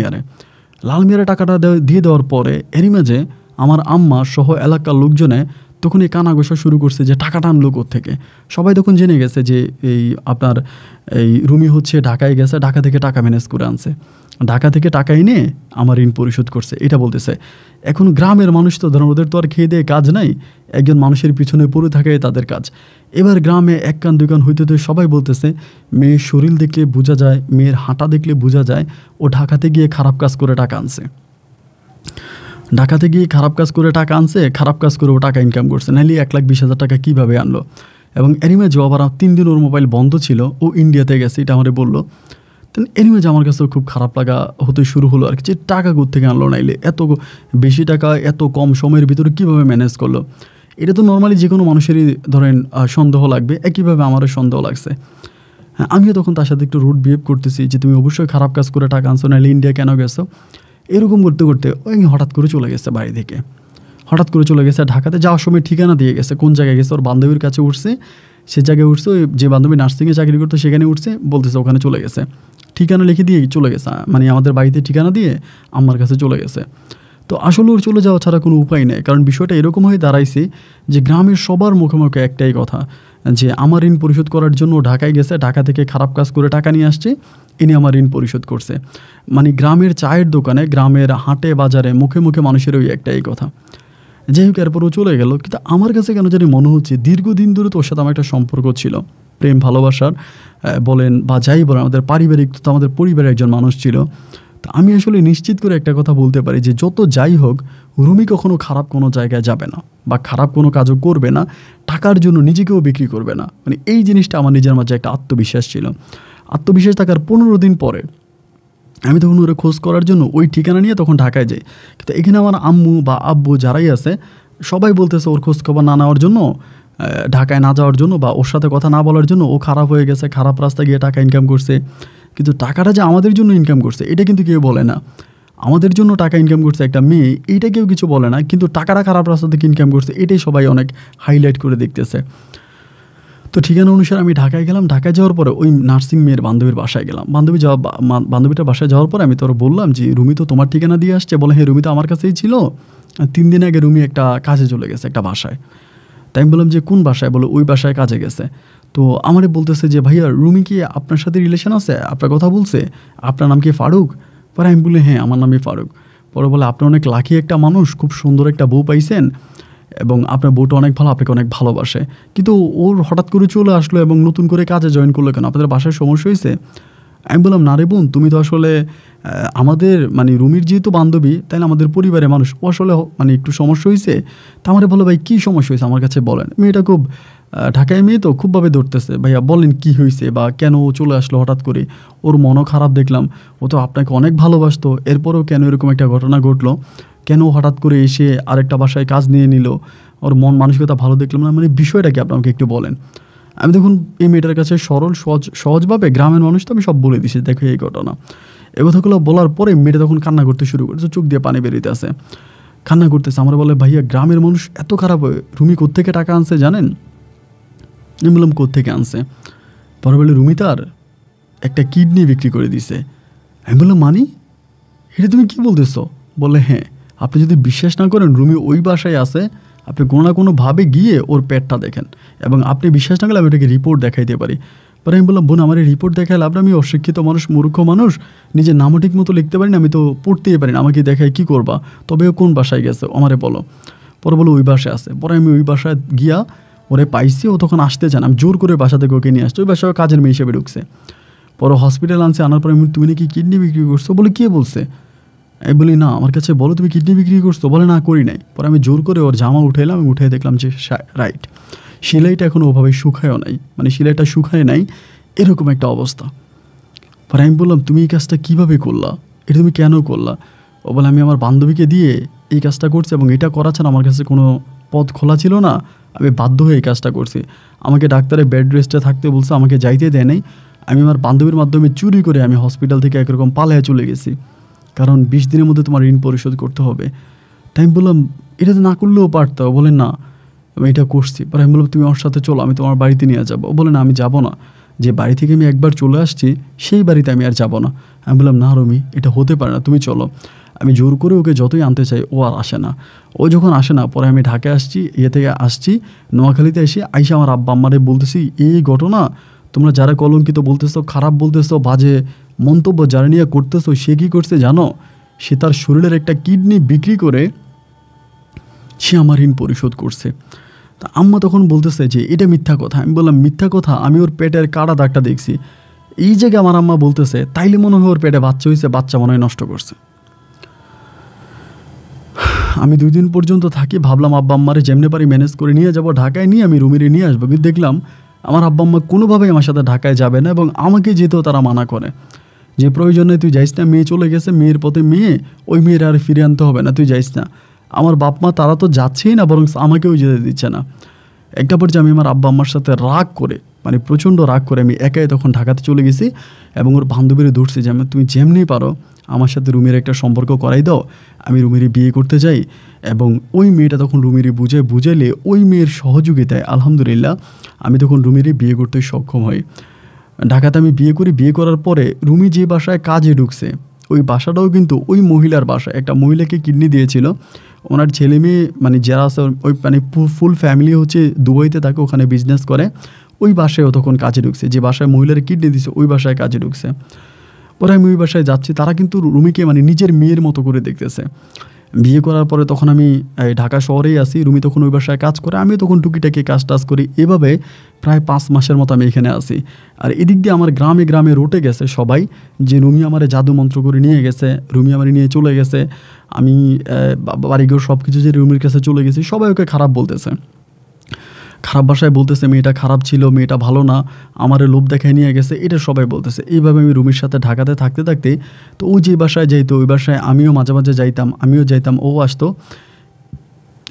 মিয়ারে টাকাটা দিয়ে দেওয়ার পরে এরই মাঝে আমার আম্মা সহ এলাকার লোকজনে তখন এই কানাঘোষা শুরু করছে যে টাকাটা আনলো কোত্থেকে। সবাই তখন জেনে গেছে যে আপনার রুমি হচ্ছে ঢাকায় গেছে, ঢাকা থেকে টাকা ম্যানেজ করে আনছে, ঢাকা থেকে টাকা এনে আমার ঋণ পরিশোধ করছে, এটা বলতেছে। এখন গ্রামের মানুষ তো ধরুন ওদের তো আর খেয়ে দিয়ে কাজ নাই, একজন মানুষের পিছনে পড়ে থাকাই তাদের কাজ। এবার গ্রামে 1 কান 2 কান হইতে সবাই বলতেছে মেয়ের শরীর দেখলে বোঝা যায়, মেয়ের হাঁটা দেখলে বোঝা যায় ও ঢাকাতে গিয়ে খারাপ কাজ করে টাকা আনছে, ঢাকাতে গিয়ে খারাপ কাজ করে টাকা আনছে, খারাপ কাজ করে ও টাকা ইনকাম করছে, নাহলে 1,20,000 টাকা কীভাবে আনলো। এবং এনিমেজ আবার 3 দিন ওর মোবাইল বন্ধ ছিল, ও ইন্ডিয়াতে গেছে, এটা আমাদের বললো। তাহলে এনিমেজ আমার কাছে খুব খারাপ লাগা হতে শুরু হলো আর কি, যে টাকা কোত্থেকে আনলো, নাইলে এত বেশি টাকা এত কম সময়ের ভিতরে কীভাবে ম্যানেজ করলো। এটা তো নর্মালি যে কোনো মানুষেরই ধরেন সন্দেহ লাগবে, একইভাবে আমারও সন্দেহ লাগছে। হ্যাঁ, আমিও তখন তার সাথে একটু রুড বিহেভ করতেছি যে তুমি অবশ্যই খারাপ কাজ করে টাকা আনছো, নাহলে ইন্ডিয়া কেন গেছো। এরকম করতে করতে ওই হঠাৎ করে চলে গেছে বাড়ি থেকে, হঠাৎ করে চলে গেছে ঢাকাতে। যাওয়ার সময় ঠিকানা দিয়ে গেছে, কোন জায়গায় গেছে ওর বান্ধবীর কাছে উঠছে, সে জায়গায় উঠছে, ওই যে বান্ধবী নার্সিংয়ে চাকরি করতো সেখানে উঠছে, বলতেছে ওখানে চলে গেছে, ঠিকানা লিখে দিয়ে চলে গেছে, মানে আমাদের বাড়িতে ঠিকানা দিয়ে আমার কাছে চলে গেছে। তো আসলে ওর চলে যাওয়া ছাড়া কোনো উপায় নেই, কারণ বিষয়টা এরকম হয়ে দাঁড়াইছে যে গ্রামের সবার মুখে মুখে একটাই কথা যে আমার ঋণ পরিশোধ করার জন্য ঢাকায় গেছে, ঢাকা থেকে খারাপ কাজ করে টাকা নিয়ে আসছে, ইনি আমার ঋণ পরিশোধ করছে। মানে গ্রামের চায়ের দোকানে, গ্রামের হাটে বাজারে মুখে মুখে মানুষের ওই একটাই কথা। যাই হোক, এরপরও চলে গেল, কিন্তু আমার কাছে কেন জানি মনে হচ্ছে দীর্ঘদিন ধরে তোর সাথে আমার একটা সম্পর্ক ছিল, প্রেম ভালোবাসার বলেন বা যাই বলেন, আমাদের পারিবারিক তো আমাদের পরিবারের একজন মানুষ ছিল। তো আমি আসলে নিশ্চিত করে একটা কথা বলতে পারি যে যত যাই হোক রুমি কখনো খারাপ কোনো জায়গায় যাবে না বা খারাপ কোনো কাজও করবে না, টাকার জন্য নিজেকেও বিক্রি করবে না। মানে এই জিনিসটা আমার নিজের মাঝে একটা আত্মবিশ্বাস ছিল। আত্মবিশ্বাস থাকার 15 দিন পরে আমি তখন ওরা খোঁজ করার জন্য ওই ঠিকানা নিয়ে তখন ঢাকায় যাই। কিন্তু এখানে আমার আম্মু বা আব্বু যারাই আছে সবাই বলতেছে ওর খোঁজ খবর না নেওয়ার জন্য, ঢাকায় না যাওয়ার জন্য বা ওর সাথে কথা না বলার জন্য ও খারাপ হয়ে গেছে, খারাপ রাস্তায় গিয়ে টাকা ইনকাম করছে। কিন্তু টাকাটা যে আমাদের জন্য ইনকাম করছে এটা কিন্তু কেউ বলে না। আমাদের জন্য টাকা ইনকাম করছে একটা মেয়ে, এইটা কেউ কিছু বলে না, কিন্তু টাকাটা খারাপ রাস্তা থেকে ইনকাম করছে এটাই সবাই অনেক হাইলাইট করে দেখতেছে। তো ঠিকানা অনুসারে আমি ঢাকায় গেলাম। ঢাকায় যাওয়ার পরে ওই নার্সিং মেয়ের বান্ধবীর বাসায় গেলাম। বান্ধবীটার বাসায় যাওয়ার পরে আমি তোর বললাম যে রুমি তো তোমার ঠিকানা দিয়ে আসছে। বলে হ্যাঁ, রুমি তো আমার কাছেই ছিল, 3 দিন আগে রুমি একটা কাজে চলে গেছে একটা বাসায়। তাই আমি বললাম যে কোন বাসায়? বলে ওই বাসায় কাজে গেছে। তো আমারে বলতেছে যে ভাইয়া রুমি কি আপনার সাথে রিলেশন আছে, আপনার কথা বলছে, আপনার নাম কি ফারুক? পরে আমি বলি হ্যাঁ আমার নামই ফারুক। পরে বলে আপনি অনেক লাকি একটা মানুষ, খুব সুন্দর একটা বউ পাইছেন এবং আপনার বউটা অনেক ভালো, আপনাকে অনেক ভালোবাসে। কিন্তু ওর হঠাৎ করে চলে আসলো এবং নতুন করে কাজে জয়েন করলো কেন? আপনাদের বাসায় সমস্যা হয়েছে? আমি বললাম না রে বোন, তুমি তো আসলে আমাদের মানে রুমির যেহেতু বান্ধবী তাইলে আমাদের পরিবারের মানুষ, ও আসলে মানে একটু সমস্যা হয়েছে। তা আমারে বলো ভাই কী সমস্যা হয়েছে আমার কাছে বলেন। মেয়েটা খুব ঢাকায় মেয়ে তো খুবভাবে ধরতেছে, ভাইয়া বলেন কি হয়েছে বা কেন ও চলে আসলো হঠাৎ করে? ওর মনও খারাপ দেখলাম, ও তো আপনাকে অনেক ভালোবাসতো, এরপরেও কেন এরকম একটা ঘটনা ঘটলো? কেন হঠাৎ করে এসে আরেকটা বাসায় কাজ নিয়ে নিল? ওর মন মানসিকতা ভালো দেখলাম না, মানে বিষয়টা কি আপনি আমাকে একটু বলেন। আমি দেখুন এই মেয়েটার কাছে সরল সহজভাবে গ্রামের মানুষ তো আমি সব বলে দিছি, দেখো এই ঘটনা। এ কথাগুলো বলার পরে মেয়েটা তখন কান্না করতে শুরু করেছে, চোখ দিয়ে পানি বেরিয়ে আসে, কান্না করতেছে। আমরা বলে ভাইয়া গ্রামের মানুষ এত খারাপ হয়, রুমি কোত্থেকে টাকা আনছে জানেন? আমি বললাম কোত্থেকে আনছে? পরে বলে রুমি তার একটা কিডনি বিক্রি করে দিছে। আমি বললাম মানি, এটা তুমি কী বলতেছো? বলে হ্যাঁ, আপনি যদি বিশ্বাস না করেন রুমি ওই বাসায় আছে, আপনি কোনো না কোনোভাবে গিয়ে ওর পেটটা দেখেন, এবং আপনি বিশ্বাস না করলে আমি ওটাকে রিপোর্ট দেখাইতে পারি। পরে আমি বললাম বোন আমার এই রিপোর্ট দেখালে আপনি, আমি অশিক্ষিত মানুষ, মূর্খ মানুষ, নিজের নামও ঠিক মতো লিখতে পারি না, আমি তো পড়তেই পারি না, আমাকে দেখায় কী করবা? তবে ও কোন বাসায় গেছে আমারে বলো। পরে বলো ওই বাসায় আছে। পরে আমি ওই বাসায় গিয়া ওরে পাইছি, ও তখন আসতে চান, আমি জোর করে বাসা থেকে ওকে নিয়ে আসছি। ওই বাসায় কাজের মেয়ে হিসেবে ঢুকছে। পরে হসপিটাল আনছে, আনার পরে তুমি নাকি কিডনি বিক্রি করছো? বলে কে বলছে? আমি বলি না, আমার কাছে বলো তুমি কিডনি বিক্রি করছো? বলে না করি নাই। পরে আমি জোর করে ওর জামা উঠাইলাম, আমি উঠে দেখলাম যে রাইট, সেলাইটা এখনও ওভাবে শুকায়ও নাই, মানে সেলাইটা শুকায় নাই, এরকম একটা অবস্থা। পরে আমি বললাম তুমি এই কাজটা কীভাবে করলা, এটা তুমি কেন করলা? ও বলে আমি আমার বান্ধবীকে দিয়ে এই কাজটা করছি এবং এটা করা ছাড়া আমার কাছে কোনো পথ খোলা ছিল না, আমি বাধ্য হয়ে এই কাজটা করছি। আমাকে ডাক্তারের বেড রেস্টে থাকতে বলছে, আমাকে যাইতে দেয় নাই। আমি আমার বান্ধবীর মাধ্যমে চুরি করে আমি হসপিটাল থেকে একরকম পালায় চলে গেছি, কারণ 20 দিনের মধ্যে তোমার ঋণ পরিশোধ করতে হবে। তাই আমি বললাম এটা তো না করলেও পারতো। বলে না আমি এটা করছি। পরে আমি বললাম তুমি ওর সাথে চলো, আমি তোমার বাড়িতে নিয়ে যাবো। বলে না আমি যাবো না, যে বাড়ি থেকে আমি একবার চলে আসছি সেই বাড়িতে আমি আর যাবো না। আমি বললাম না রুমি এটা হতে পারে না, তুমি চলো। আমি জোর করে ওকে যতই আনতে চাই ও আর আসে না। ও যখন আসে না, পরে আমি ঢাকায় আসছি, থেকে আসছি নোয়াখালীতে এসে আইসা আমার আব্বা আম্মারে বলতেছি এই ঘটনা, তোমরা যারা কলঙ্কিত বলতেছো, খারাপ বলতেছো, বাজে মন্তব্য যারা নিয়ে করতেছো, সে কী করছে জানো? সে তার শরীরের একটা কিডনি বিক্রি করে সে আমার ঋণ পরিশোধ করছে। তা আম্মা তখন বলতেছে যে এটা মিথ্যা কথা। আমি বললাম মিথ্যা কথা? আমি ওর পেটের কাটা দাগটা দেখছি। এই জায়গায় আমার আম্মা বলতেছে তাইলে মনে হয় ওর পেটে বাচ্চা হয়েছে, বাচ্চা মনে হয় নষ্ট করছে। আমি 2 দিন পর্যন্ত থাকি, ভাবলাম আব্বা আম্মারে যেমনি পারি ম্যানেজ করে নিয়ে যাব ঢাকায়, নিয়ে আমি রুমিরে নিয়ে আসবো। কিন্তু দেখলাম আমার আব্বা আম্মা কোনোভাবেই আমার সাথে ঢাকায় যাবে না এবং আমাকে যেতেও তারা মানা করে, যে প্রয়োজনে তুই যাইস না, মেয়ে চলে গেছে, মেয়ের পথে মেয়ে, ওই মেয়ের আর ফিরে আনতে হবে না, তুই যাইস না। আমার বাপ মা তারা তো যাচ্ছেই না, বরং আমাকেও যেতে দিচ্ছে না। একটা পর্যায়ে আমি আমার আব্বা আম্মার সাথে রাগ করে, মানে প্রচণ্ড রাগ করে আমি একাই তখন ঢাকাতে চলে গেছি এবং ওর বান্ধবীরে ধরছি যে তুমি যেমনি পারো আমার সাথে রুমির একটা সম্পর্ক করাই দাও, আমি রুমিরে বিয়ে করতে চাই। এবং ওই মেয়েটা তখন রুমিরে বুঝাইলে ওই মেয়ের সহযোগিতায় আলহামদুলিল্লাহ আমি তখন রুমিরে বিয়ে করতে সক্ষম হই। ঢাকাতে আমি বিয়ে করি। বিয়ে করার পরে রুমি যে বাসায় কাজে ঢুকছে ওই বাসাটাও কিন্তু ওই মহিলার বাসা, একটা মহিলাকে কিডনি দিয়েছিল। ওনার ছেলে মেয়ে মানে যারা আছে ওই মানে ফুল ফ্যামিলি হচ্ছে দুবাইতে থাকে, ওখানে বিজনেস করে। ওই বাসায়ও তখন কাজে ঢুকছে, যে বাসায় মহিলার কিডনি দিয়েছে ওই বাসায় কাজে ঢুকছে। পরে আমি ওই বাসায় যাচ্ছি, তারা কিন্তু রুমিকে মানে নিজের মেয়ের মতো করে দেখতেছে। বিয়ে করার পরে তখন আমি ঢাকা শহরেই আসি, রুমি তখন ওই বাসায় কাজ করে, আমি তখন টুকিটাকি কাজ টাজ করি। এভাবে প্রায় 5 মাসের মতো আমি এখানে আসি। আর এদিক দিয়ে আমার গ্রামে গ্রামে রটে গেছে সবাই যে রুমি আমারে জাদু মন্ত্র করে নিয়ে গেছে, রুমি আমারে নিয়ে চলে গেছে, আমি বাড়িঘর সব কিছু যে রুমির কাছে চলে গেছি, সবাই ওকে খারাপ বলতেছে। খারাপ ভাষায় বলতেছে মেয়েটা খারাপ ছিল, মেয়েটা ভালো না, আমারে লোভ দেখায় নিয়ে গেছে, এটা সবাই বলতেছে। এইভাবে আমি রুমির সাথে ঢাকাতে থাকতে থাকতে তো ও যে বাসায় যাইতো ওই বাসায় আমিও মাঝে মাঝে যাইতাম, আমিও যাইতাম, ও আসতো।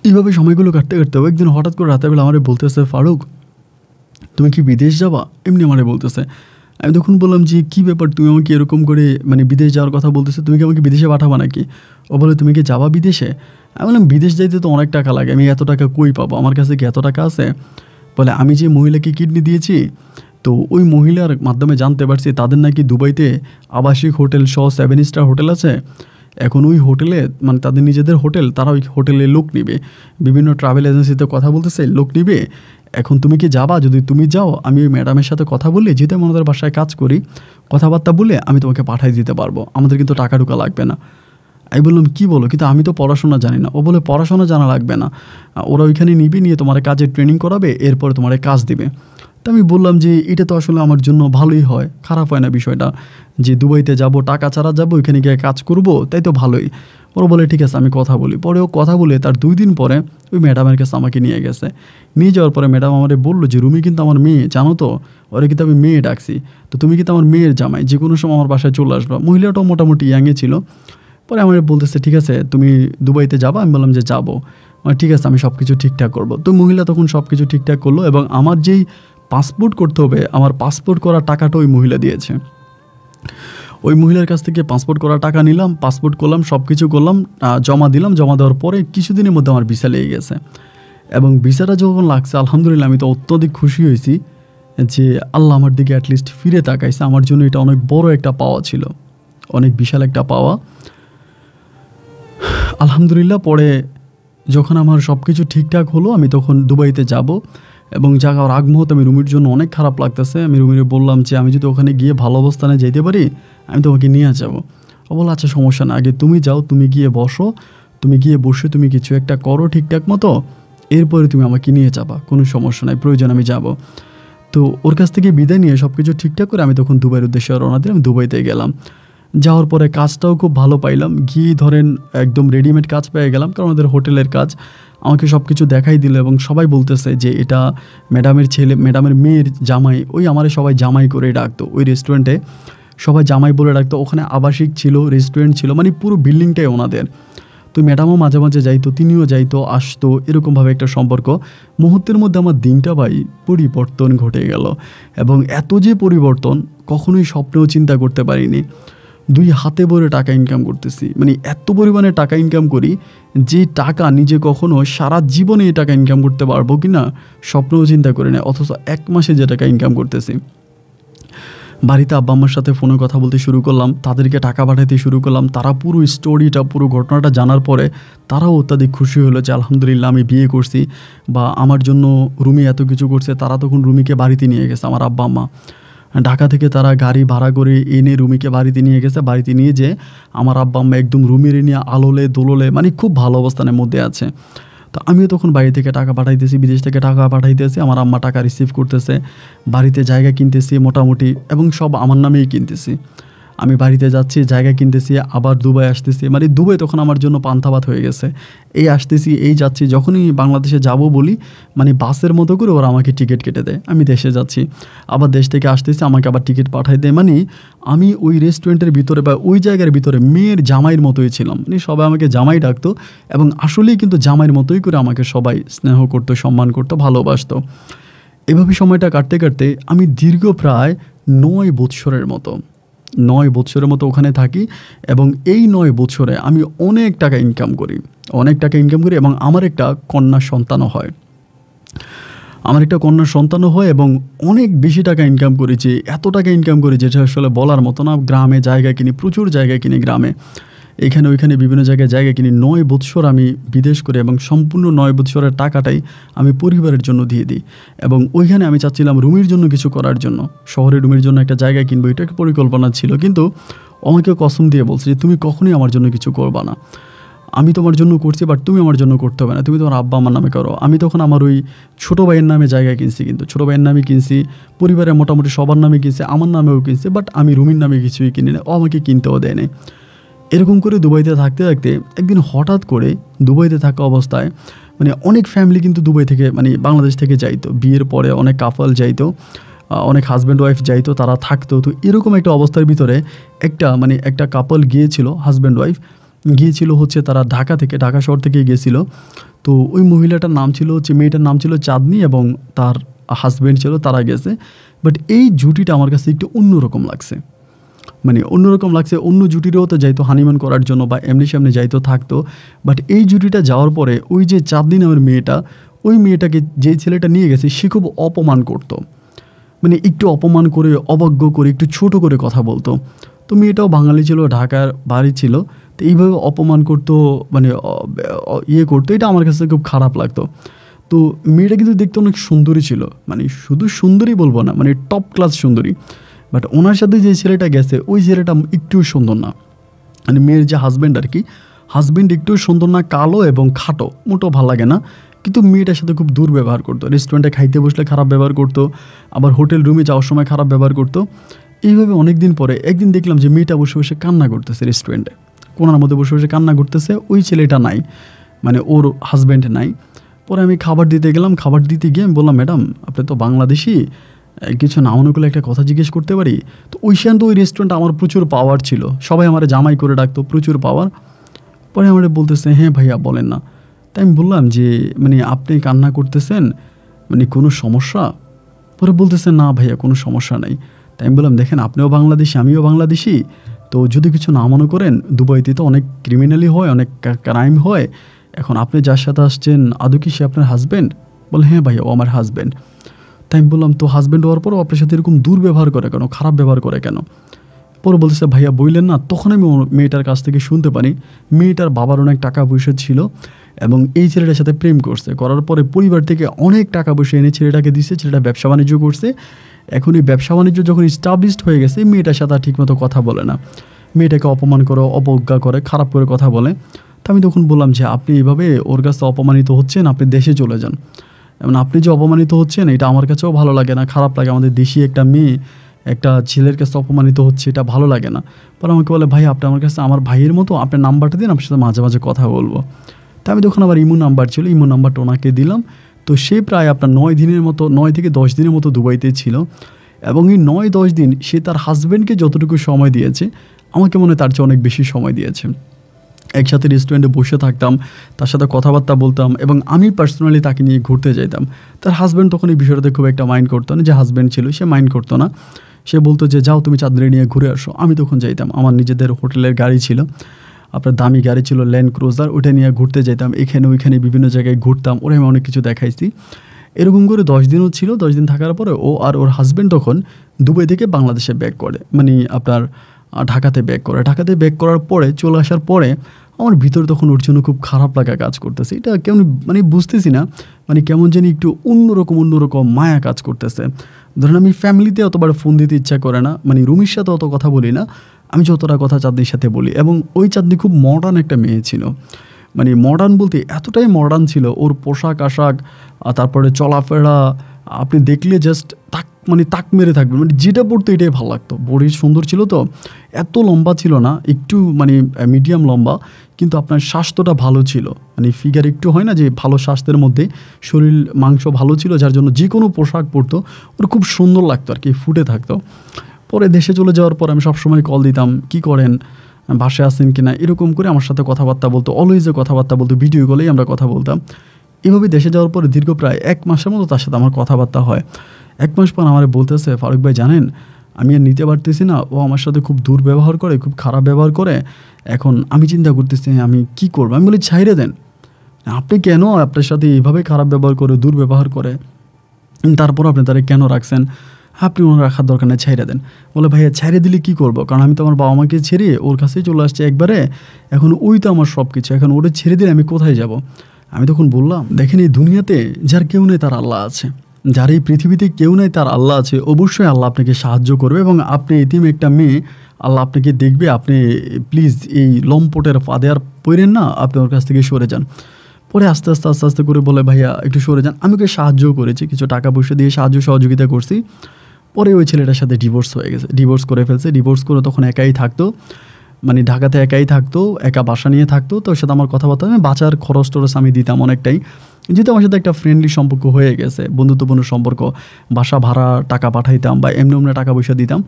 এইভাবে সময়গুলো কাটতে কাটতে একদিন হঠাৎ করে রাতের বেলা আমারে বলতেছে, ফারুক তুমি কি বিদেশ যাবা? এমনি আমারে বলতেছে। আমি তখন বললাম যে কী ব্যাপার, তুমি আমাকে এরকম করে মানে বিদেশ যাওয়ার কথা বলতেছে, তুমি কি আমাকে বিদেশে পাঠাবা নাকি? ও বলে তুমি কি যাবা বিদেশে? আমি বললাম বিদেশ যাইতে তো অনেক টাকা লাগে, আমি এত টাকা কই পাবো, আমার কাছে কি এত টাকা আছে? বলে আমি যে মহিলাকে কিডনি দিয়েছি, তো ওই মহিলার মাধ্যমে জানতে পারছি তাদের নাকি দুবাইতে আবাসিক হোটেল সহ 7 স্টার হোটেল আছে। এখন ওই হোটেলে মানে তাদের নিজেদের হোটেল, তারা ওই হোটেলে লোক নিবে, বিভিন্ন ট্রাভেল এজেন্সিতে কথা বলতেছে লোক নিবে। এখন তুমি কি যাবা? যদি তুমি যাও আমি ওই ম্যাডামের সাথে কথা বলে, যেহেতু আমি ওনাদের বাসায় কাজ করি, কথাবার্তা বলে আমি তোমাকে পাঠাই দিতে পারবো, আমাদের কিন্তু টাকা টুকা লাগবে না। আমি বললাম কী বলো, কিন্তু আমি তো পড়াশোনা জানি না। ও বলে পড়াশোনা জানা লাগবে না, ওরা ওইখানে নিবে, নিয়ে তোমার কাজের ট্রেনিং করাবে, এরপরে তোমার কাজ দিবে। তো আমি বললাম যে এটা তো আসলে আমার জন্য ভালোই হয়, খারাপ হয় না বিষয়টা, যে দুবাইতে যাব, টাকা ছাড়া যাব, ওইখানে গিয়ে কাজ করব, তাই তো ভালোই। ওরা বলে ঠিক আছে আমি কথা বলি। পরে ও কথা বলে তার 2 দিন পরে ওই ম্যাডামের কাছে আমাকে নিয়ে গেছে। নিয়ে যাওয়ার পরে ম্যাডাম আমারে বললো যে রুমি কিন্তু আমার মেয়ে, জানো তো, ওরা কিন্তু আমি মেয়ে ডাকছি, তো তুমি কিন্তু আমার মেয়ের জামাই, যে কোনো সময় আমার বাসায় চলে আসবা। মহিলাটাও মোটামুটি ইয়াংয়ে ছিল। পরে আমার বলতেছে ঠিক আছে তুমি দুবাইতে যাবা? আমি বললাম যে যাবো। ঠিক আছে আমি সব কিছু ঠিকঠাক করবো। তো মহিলা তখন সব কিছু ঠিকঠাক করলো, এবং আমার যেই পাসপোর্ট করতে হবে, আমার পাসপোর্ট করার টাকাটা ওই মহিলা দিয়েছে। ওই মহিলার কাছ থেকে পাসপোর্ট করার টাকা নিলাম, পাসপোর্ট করলাম, সব কিছু করলাম, জমা দিলাম। জমা দেওয়ার পরে কিছুদিনের মধ্যে আমার ভিসা লেগে গেছে। এবং ভিসাটা যখন লাগছে আলহামদুলিল্লাহ আমি তো অত্যধিক খুশি হয়েছি যে আল্লাহ আমার দিকে অ্যাটলিস্ট ফিরে তাকাইছে। আমার জন্য এটা অনেক বড় একটা পাওয়া ছিল, অনেক বিশাল একটা পাওয়া আলহামদুলিল্লাহ। পরে যখন আমার সব কিছু ঠিকঠাক হলো আমি তখন দুবাইতে যাব, এবং যাওয়ার আগ মুহূর্তে আমি রুমির জন্য অনেক খারাপ লাগতেছে। আমি রুমিরে বললাম যে আমি যদি ওখানে গিয়ে ভালো অবস্থানে যেতে পারি আমি তোমাকে নিয়ে যাবো। ও বলল আচ্ছা সমস্যা না, আগে তুমি যাও, তুমি গিয়ে বসো, তুমি গিয়ে বসে তুমি কিছু একটা করো ঠিকঠাক মতো, এরপরে তুমি আমাকে নিয়ে যাবা, কোনো সমস্যা নাই, প্রয়োজন আমি যাব। তো ওর কাছ থেকে বিদায় নিয়ে সব কিছু ঠিকঠাক করে আমি তখন দুবাইয়ের উদ্দেশ্যে রওনা দিলাম। দুবাইতে গেলাম। যাওয়ার পরে কাজটাও খুব ভালো পাইলাম, গিয়ে ধরেন একদম রেডিমেড কাজ পেয়ে গেলাম, কারণ আমাদের হোটেলের কাজ। আমাকে সব কিছু দেখাই দিল, এবং সবাই বলতেছে যে এটা ম্যাডামের ছেলে, ম্যাডামের মেয়ের জামাই। ওই আমারে সবাই জামাই করে ডাকতো, ওই রেস্টুরেন্টে সবাই জামাই বলে ডাকতো। ওখানে আবাসিক ছিল, রেস্টুরেন্ট ছিল, মানে পুরো বিল্ডিংটাই ওনাদের। তো ম্যাডামও মাঝে মাঝে যাইতো, তিনিও যাইতো আসতো, এরকমভাবে একটা সম্পর্ক। মুহূর্তের মধ্যে আমার দিনটা ভাই পরিবর্তন ঘটে গেল, এবং এত যে পরিবর্তন কখনোই স্বপ্নেও চিন্তা করতে পারিনি। 2 হাতে ভরে টাকা ইনকাম করতেছি, মানে এত পরিমাণে টাকা ইনকাম করি যে টাকা নিজে কখনো সারা জীবনে এই টাকা ইনকাম করতে পারবো কি না স্বপ্নেও চিন্তা করি না। অথচ 1 মাসে যে টাকা ইনকাম করতেছি। বাড়িতে আব্বা আম্মার সাথে ফোনে কথা বলতে শুরু করলাম, তাদেরকে টাকা পাঠাতে শুরু করলাম। তারা পুরো স্টোরিটা, পুরো ঘটনাটা জানার পরে তারাও অত্যাধিক খুশি হলো যে আলহামদুলিল্লাহ আমি বিয়ে করছি, বা আমার জন্য রুমি এত কিছু করছে। তারা তখন রুমিকে বাড়িতে নিয়ে গেছে, আমার আব্বা আম্মা ঢাকা থেকে তারা গাড়ি ভাড়া করে এনে রুমিকে বাড়িতে নিয়ে গেছে। বাড়িতে নিয়ে যে আমার আব্বা আম্মা একদম রুমির নিয়ে আলোলে দোললে, মানে খুব ভালো অবস্থানের মধ্যে আছে। তো আমিও তখন বাড়ি থেকে টাকা পাঠাইতেছি, বিদেশ থেকে টাকা পাঠাইতেছি, আমার আম্মা টাকা রিসিভ করতেছে, বাড়িতে জায়গা কিনতেছি মোটামুটি, এবং সব আমার নামেই কিনতেছি। আমি বাড়িতে যাচ্ছি, জায়গা কিনতেছি, আবার দুবাই আসতেছি। মানে দুবাই তখন আমার জন্য পান্তাভাত হয়ে গেছে। এই আসতেছি, এই যাচ্ছি, যখনই বাংলাদেশে যাব বলি মানে বাসের মতো করে ওরা আমাকে টিকিট কেটে দেয়, আমি দেশে যাচ্ছি। আবার দেশ থেকে আসতেছি, আমাকে আবার টিকিট পাঠাই দেয়। মানে আমি ওই রেস্টুরেন্টের ভিতরে বা ওই জায়গার ভিতরে মেয়ের জামাইয়ের মতোই ছিলাম। মানে সবাই আমাকে জামাই ডাকতো, এবং আসলেই কিন্তু জামাইয়ের মতোই করে আমাকে সবাই স্নেহ করতো, সম্মান করতো, ভালোবাসতো। এভাবে সময়টা কাটতে কাটতে আমি দীর্ঘ প্রায় 9 বৎসরের মতো ওখানে থাকি, এবং এই 9 বছরে আমি অনেক টাকা ইনকাম করি, এবং আমার একটা কন্যা সন্তানও হয়। এবং অনেক বেশি টাকা ইনকাম করেছি, এত টাকা ইনকাম করি যেটা আসলে বলার মতো না। গ্রামে জায়গা কিনি, প্রচুর জায়গা কিনি গ্রামে, এখানে ওইখানে বিভিন্ন জায়গায় জায়গা কিনি। 9 বৎসর আমি বিদেশ করি, এবং সম্পূর্ণ 9 বৎসরের টাকাটাই আমি পরিবারের জন্য দিয়ে দিই। এবং ওইখানে আমি চাচ্ছিলাম রুমির জন্য কিছু করার জন্য, শহরে রুমির জন্য একটা জায়গা কিনবো, এটা একটা পরিকল্পনা ছিল। কিন্তু আমাকে কসম দিয়ে বলছে যে তুমি কখনোই আমার জন্য কিছু করবা না, আমি তোমার জন্য করছি, বাট তুমি আমার জন্য করতে হবে না, তুমি তোমার আব্বা আমার নামে করো। আমি তখন আমার ওই ছোটো ভাইয়ের নামে জায়গা কিনছি, কিন্তু ছোটো ভাইয়ের নামে কিনছি, পরিবারের মোটামুটি সবার নামে কিনছি, আমার নামেও কিনছি, বাট আমি রুমির নামে কিছুই কিনি না, ও আমাকে কিনতেও দেয় না। এরকম করে দুবাইতে থাকতে থাকতে একদিন হঠাৎ করে দুবাইতে থাকা অবস্থায় মানে অনেক ফ্যামিলি কিন্তু দুবাই থেকে মানে বাংলাদেশ থেকে যাইতো, বিয়ের পরে অনেক কাপল যাইতো, অনেক হাজব্যান্ড ওয়াইফ যাইতো, তারা থাকতো। তো এরকম একটা অবস্থার ভিতরে একটা কাপল গিয়েছিল, হাজব্যান্ড ওয়াইফ গিয়েছিল হচ্ছে তারা ঢাকা শহর থেকে গিয়েছিল। তো ওই মহিলাটার নাম ছিল হচ্ছে, মেয়েটার নাম ছিল চাঁদনি এবং তার হাজব্যান্ড ছিল, তারা গেছে। বাট এই জুটিটা আমার কাছে একটু অন্যরকম লাগছে, মানে অন্যরকম লাগছে। অন্য জুটিরও তো যাইতো হানিমুন করার জন্য বা এমনি সামনে যাইতো থাকতো, বাট এই জুটিটা যাওয়ার পরে ওই যে চাঁদনি নামের মেয়েটা, ওই মেয়েটাকে যেই ছেলেটা নিয়ে গেছে সে খুব অপমান করতো, মানে একটু অপমান করে, অবজ্ঞ করে, একটু ছোট করে কথা বলতো। তো মেয়েটাও বাঙালি ছিল, ঢাকার বাড়ি ছিল, তো এইভাবে অপমান করতো, মানে ইয়ে করতো, এটা আমার কাছে খুব খারাপ লাগতো। তো মেয়েটা কিন্তু দেখতে অনেক সুন্দরী ছিল, মানে শুধু সুন্দরী বলবো না, মানে টপ ক্লাস সুন্দরী। বাট ওনার সাথে যে ছেলেটা গেছে ওই ছেলেটা একটু সুন্দর না, মানে মেয়ের যে হাজব্যান্ড আর কি, হাজব্যান্ড একটু সুন্দর না, কালো এবং খাটো, মোটেও ভালো লাগে না। কিন্তু মেয়েটার সাথে খুব দুর্ব্যবহার করতো, রেস্টুরেন্টে খাইতে বসলে খারাপ ব্যবহার করতো, আবার হোটেল রুমে যাওয়ার সময় খারাপ ব্যবহার করতো। এইভাবে অনেক দিন পরে একদিন দেখলাম যে মেয়েটা বসে বসে কান্না করতেছে, রেস্টুরেন্টে কোনার মধ্যে বসে বসে কান্না করতেছে, ওই ছেলেটা নাই, মানে ওর হাজব্যান্ড নাই। পরে আমি খাবার দিতে গেলাম, খাবার দিতে গিয়ে আমি বললাম, ম্যাডাম আপনি তো বাংলাদেশি, কিছু না মনে করলে একটা কথা জিজ্ঞেস করতে পারি? তো ওই রেস্টুরেন্ট আমার প্রচুর পাওয়ার ছিল, সবাই আমার জামাই করে ডাকতো, প্রচুর পাওয়ার। পরে আমার বলতেছে, হ্যাঁ ভাইয়া বলেন না। তাই আমি বললাম যে মানে আপনি কান্না করতেছেন, মানে কোনো সমস্যা? পরে বলতেছে, না ভাইয়া কোনো সমস্যা নাই। তাই আমি বললাম, দেখেন আপনিও বাংলাদেশি, আমিও বাংলাদেশি, তো যদি কিছু না মনে করেন, দুবাইতে তো অনেক ক্রিমিনালি হয়, অনেক ক্রাইম হয়। এখন আপনি যার সাথে আসছেন আদৌ কি সে আপনার হাজব্যান্ড? বলে, হ্যাঁ ভাইয়া ও আমার হাজব্যান্ড। তাই আমি বললাম, তো হাজব্যান্ড হওয়ার পরও আপনার সাথে এরকম দুর্ব্যবহার করে কেন, খারাপ ব্যবহার করে কেন? পরে বলতেছে, ভাইয়া বললেন না। তখন আমি মেয়েটার কাছ থেকে শুনতে পারি মেয়েটার বাবার অনেক টাকা পয়সা ছিল এবং এই ছেলেটার সাথে প্রেম করছে, করার পরে পরিবার থেকে অনেক টাকা পয়সা এনে ছেলেটাকে দিচ্ছে, ছেলেটা ব্যবসা বাণিজ্য করছে। এখন এই ব্যবসা বাণিজ্য যখন স্টাবলিশড হয়ে গেছে, মেয়েটার সাথে আর ঠিকমতো কথা বলে না, মেয়েটাকে অপমান করে, অবজ্ঞা করে, খারাপ করে কথা বলে। তো আমি তখন বললাম যে আপনি এইভাবে ওর কাছে অপমানিত হচ্ছেন, আপনি দেশে চলে যান। এবং আপনি যে অপমানিত হচ্ছেন এটা আমার কাছেও ভালো লাগে না, খারাপ লাগে। আমাদের দেশি একটা মেয়ে একটা ছেলের কাছে অপমানিত হচ্ছে, এটা ভালো লাগে না। পরে আমাকে বলে, ভাই আপনি আমার কাছে আমার ভাইয়ের মতো, আপনার নাম্বারটা দিন, আপনার সাথে মাঝে মাঝে কথা বলবো। তা আমি তখন আবার ইমো নাম্বার ছিল, ইমো নাম্বারটা ওনাকে দিলাম। তো সে প্রায় আপনার 9 থেকে 10 দিনের মতো দুবাইতে ছিল এবং এই 9-10 দিন সে তার হাজব্যান্ডকে যতটুকু সময় দিয়েছে, আমাকে মনে হয় তার চেয়ে অনেক বেশি সময় দিয়েছে। একসাথে রেস্টুরেন্টে বসে থাকতাম, তার সাথে কথাবার্তা বলতাম এবং আমি পার্সোনালি তাকে নিয়ে ঘুরতে যাইতাম। তার হাজব্যান্ড তখন এই বিষয়টাতে খুব একটা মাইন্ড করতো না, যে হাজব্যান্ড ছিল সে মাইন্ড করতো না। সে বলতো যে যাও তুমি চাঁদনি নিয়ে ঘুরে আসো। আমি তখন যাইতাম, আমার নিজেদের হোটেলের গাড়ি ছিল, আপনার দামি গাড়ি ছিল, ল্যান্ড ক্রুজার, ওইটা নিয়ে ঘুরতে যেতাম, এখানে ওইখানে বিভিন্ন জায়গায় ঘুরতাম, ওরা আমি অনেক কিছু দেখাইছি। এরকম করে 10 দিনও ছিল। 10 দিন থাকার পরে ও আর ওর হাজব্যান্ড তখন দুবাই থেকে বাংলাদেশে ব্যাক করে, মানে আপনার ঢাকাতে ব্যাক করে। ঢাকাতে ব্যাক করার পরে চলে আসার পরে আমার ভিতরে তখন ওর জন্য খুব খারাপ লাগা কাজ করতেছে। এটা কেমন মানে বুঝতেছি না, মানে কেমন জানি একটু অন্যরকম মায়া কাজ করতেছে। ধরেন আমি ফ্যামিলিতে অতবার ফোন দিতে ইচ্ছা করে না, মানে রুমির সাথে অত কথা বলি না, আমি যতটা কথা চাঁদনির সাথে বলি। এবং ওই চাঁদনি খুব মডার্ন একটা মেয়ে ছিল, মানে মডার্ন বলতে এতটাই মডার্ন ছিল, ওর পোশাক আশাক, তারপরে চলাফেরা আপনি দেখলে জাস্ট তাক মেরে থাকবেন, মানে যেটা পড়তো এটাই ভালো লাগতো। বডি সুন্দর ছিল, তো এত লম্বা ছিল না, একটু মানে মিডিয়াম লম্বা, কিন্তু আপনার স্বাস্থ্যটা ভালো ছিল, মানে ফিগার একটু হয় না যে ভালো স্বাস্থ্যের মধ্যে, শরীর মাংস ভালো ছিল, যার জন্য যে কোনো পোশাক পরতো ওর খুব সুন্দর লাগতো আর কি, ফুটে থাকতো। পরে দেশে চলে যাওয়ার পর আমি সবসময় কল দিতাম, কি করেন, বাসায় আসেন কিনা, এরকম করে আমার সাথে কথাবার্তা বলতো, অলওয়েজে কথাবার্তা বলতো, ভিডিও কলেই আমরা কথা বলতাম। এভাবে দেশে যাওয়ার পরে দীর্ঘ প্রায় 1 মাসের মতো তার সাথে আমার কথাবার্তা হয়। 1 মাস পর আমার বলতেছে, ফারুক ভাই জানেন আমি আর নিতে পারতেছি না, ও আমার সাথে খুব দুর্ব্যবহার করে, খুব খারাপ ব্যবহার করে, এখন আমি চিন্তা করতেছি আমি কি করবো। আমি বলি, ছাইড়ে দেন, আপনি কেন আপনার সাথে এইভাবে খারাপ ব্যবহার করে, দুর্ব্যবহার করে, তারপর আপনি তারা কেন রাখছেন, আপনি ওনার রাখার দরকার নেই, ছাইড়ে দেন। বলে, ভাইয়া ছাইড়ে দিলে কী করবো, কারণ আমি তো আমার বাবা মাকে ছেড়ে ওর কাছেই চলে আসছি একবারে, এখন ওই তো আমার সব কিছু, এখন ওটা ছেড়ে দিলে আমি কোথায় যাব। আমি তখন বললাম, দেখেন এই দুনিয়াতে যার কেউ নেই তার আল্লাহ আছে, যার এই পৃথিবীতে কেউ নেই তার আল্লাহ আছে, অবশ্যই আল্লাহ আপনাকে সাহায্য করবে এবং আপনি এতিম একটা মেয়ে, আল্লাহ আপনাকে দেখবে। আপনি প্লিজ এই লম্পটের ফাঁদে আর পড়েন না, আপনি ওর কাছ থেকে সরে যান। পরে আস্তে আস্তে করে বলে, ভাইয়া একটু সরে যান। আমি ওকে সাহায্যও করেছি, কিছু টাকা পয়সা দিয়ে সহযোগিতা করছি। পরে ওই ছেলেটার সাথে ডিভোর্স হয়ে গেছে, ডিভোর্স করে ফেলছে। ডিভোর্স করে তখন একাই থাকতো। মানে ঢাকাতে একাই থাকতো, একা বাসা নিয়ে থাকতো, তো ওর সাথে আমার কথাবার্তা আমি বাঁচার খরচ টরচ আমি দিতাম অনেকটাই, যেহেতু আমার সাথে একটা ফ্রেন্ডলি সম্পর্ক হয়ে গেছে, বন্ধুত্বপূর্ণ সম্পর্ক, বাসা ভাড়া টাকা পাঠাইতাম বা এমনি এমনি টাকা পয়সা দিতাম।